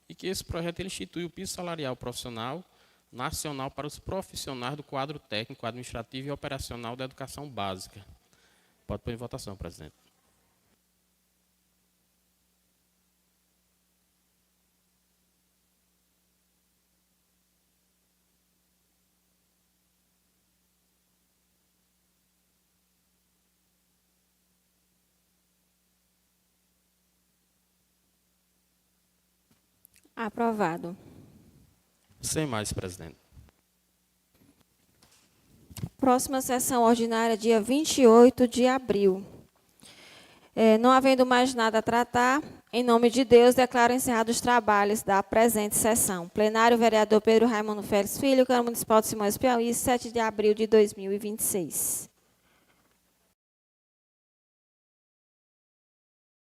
e que esse projeto ele institui o piso salarial profissional nacional para os profissionais do quadro técnico, administrativo e operacional da educação básica. Pode pôr em votação, presidente.
Aprovado.
Sem mais, presidente.
Próxima sessão ordinária, dia 28 de abril. Não havendo mais nada a tratar, em nome de Deus, declaro encerrados os trabalhos da presente sessão. Plenário, vereador Pedro Raimundo Félix Filho, Câmara Municipal de Simões, Piauí, 7 de abril de 2026.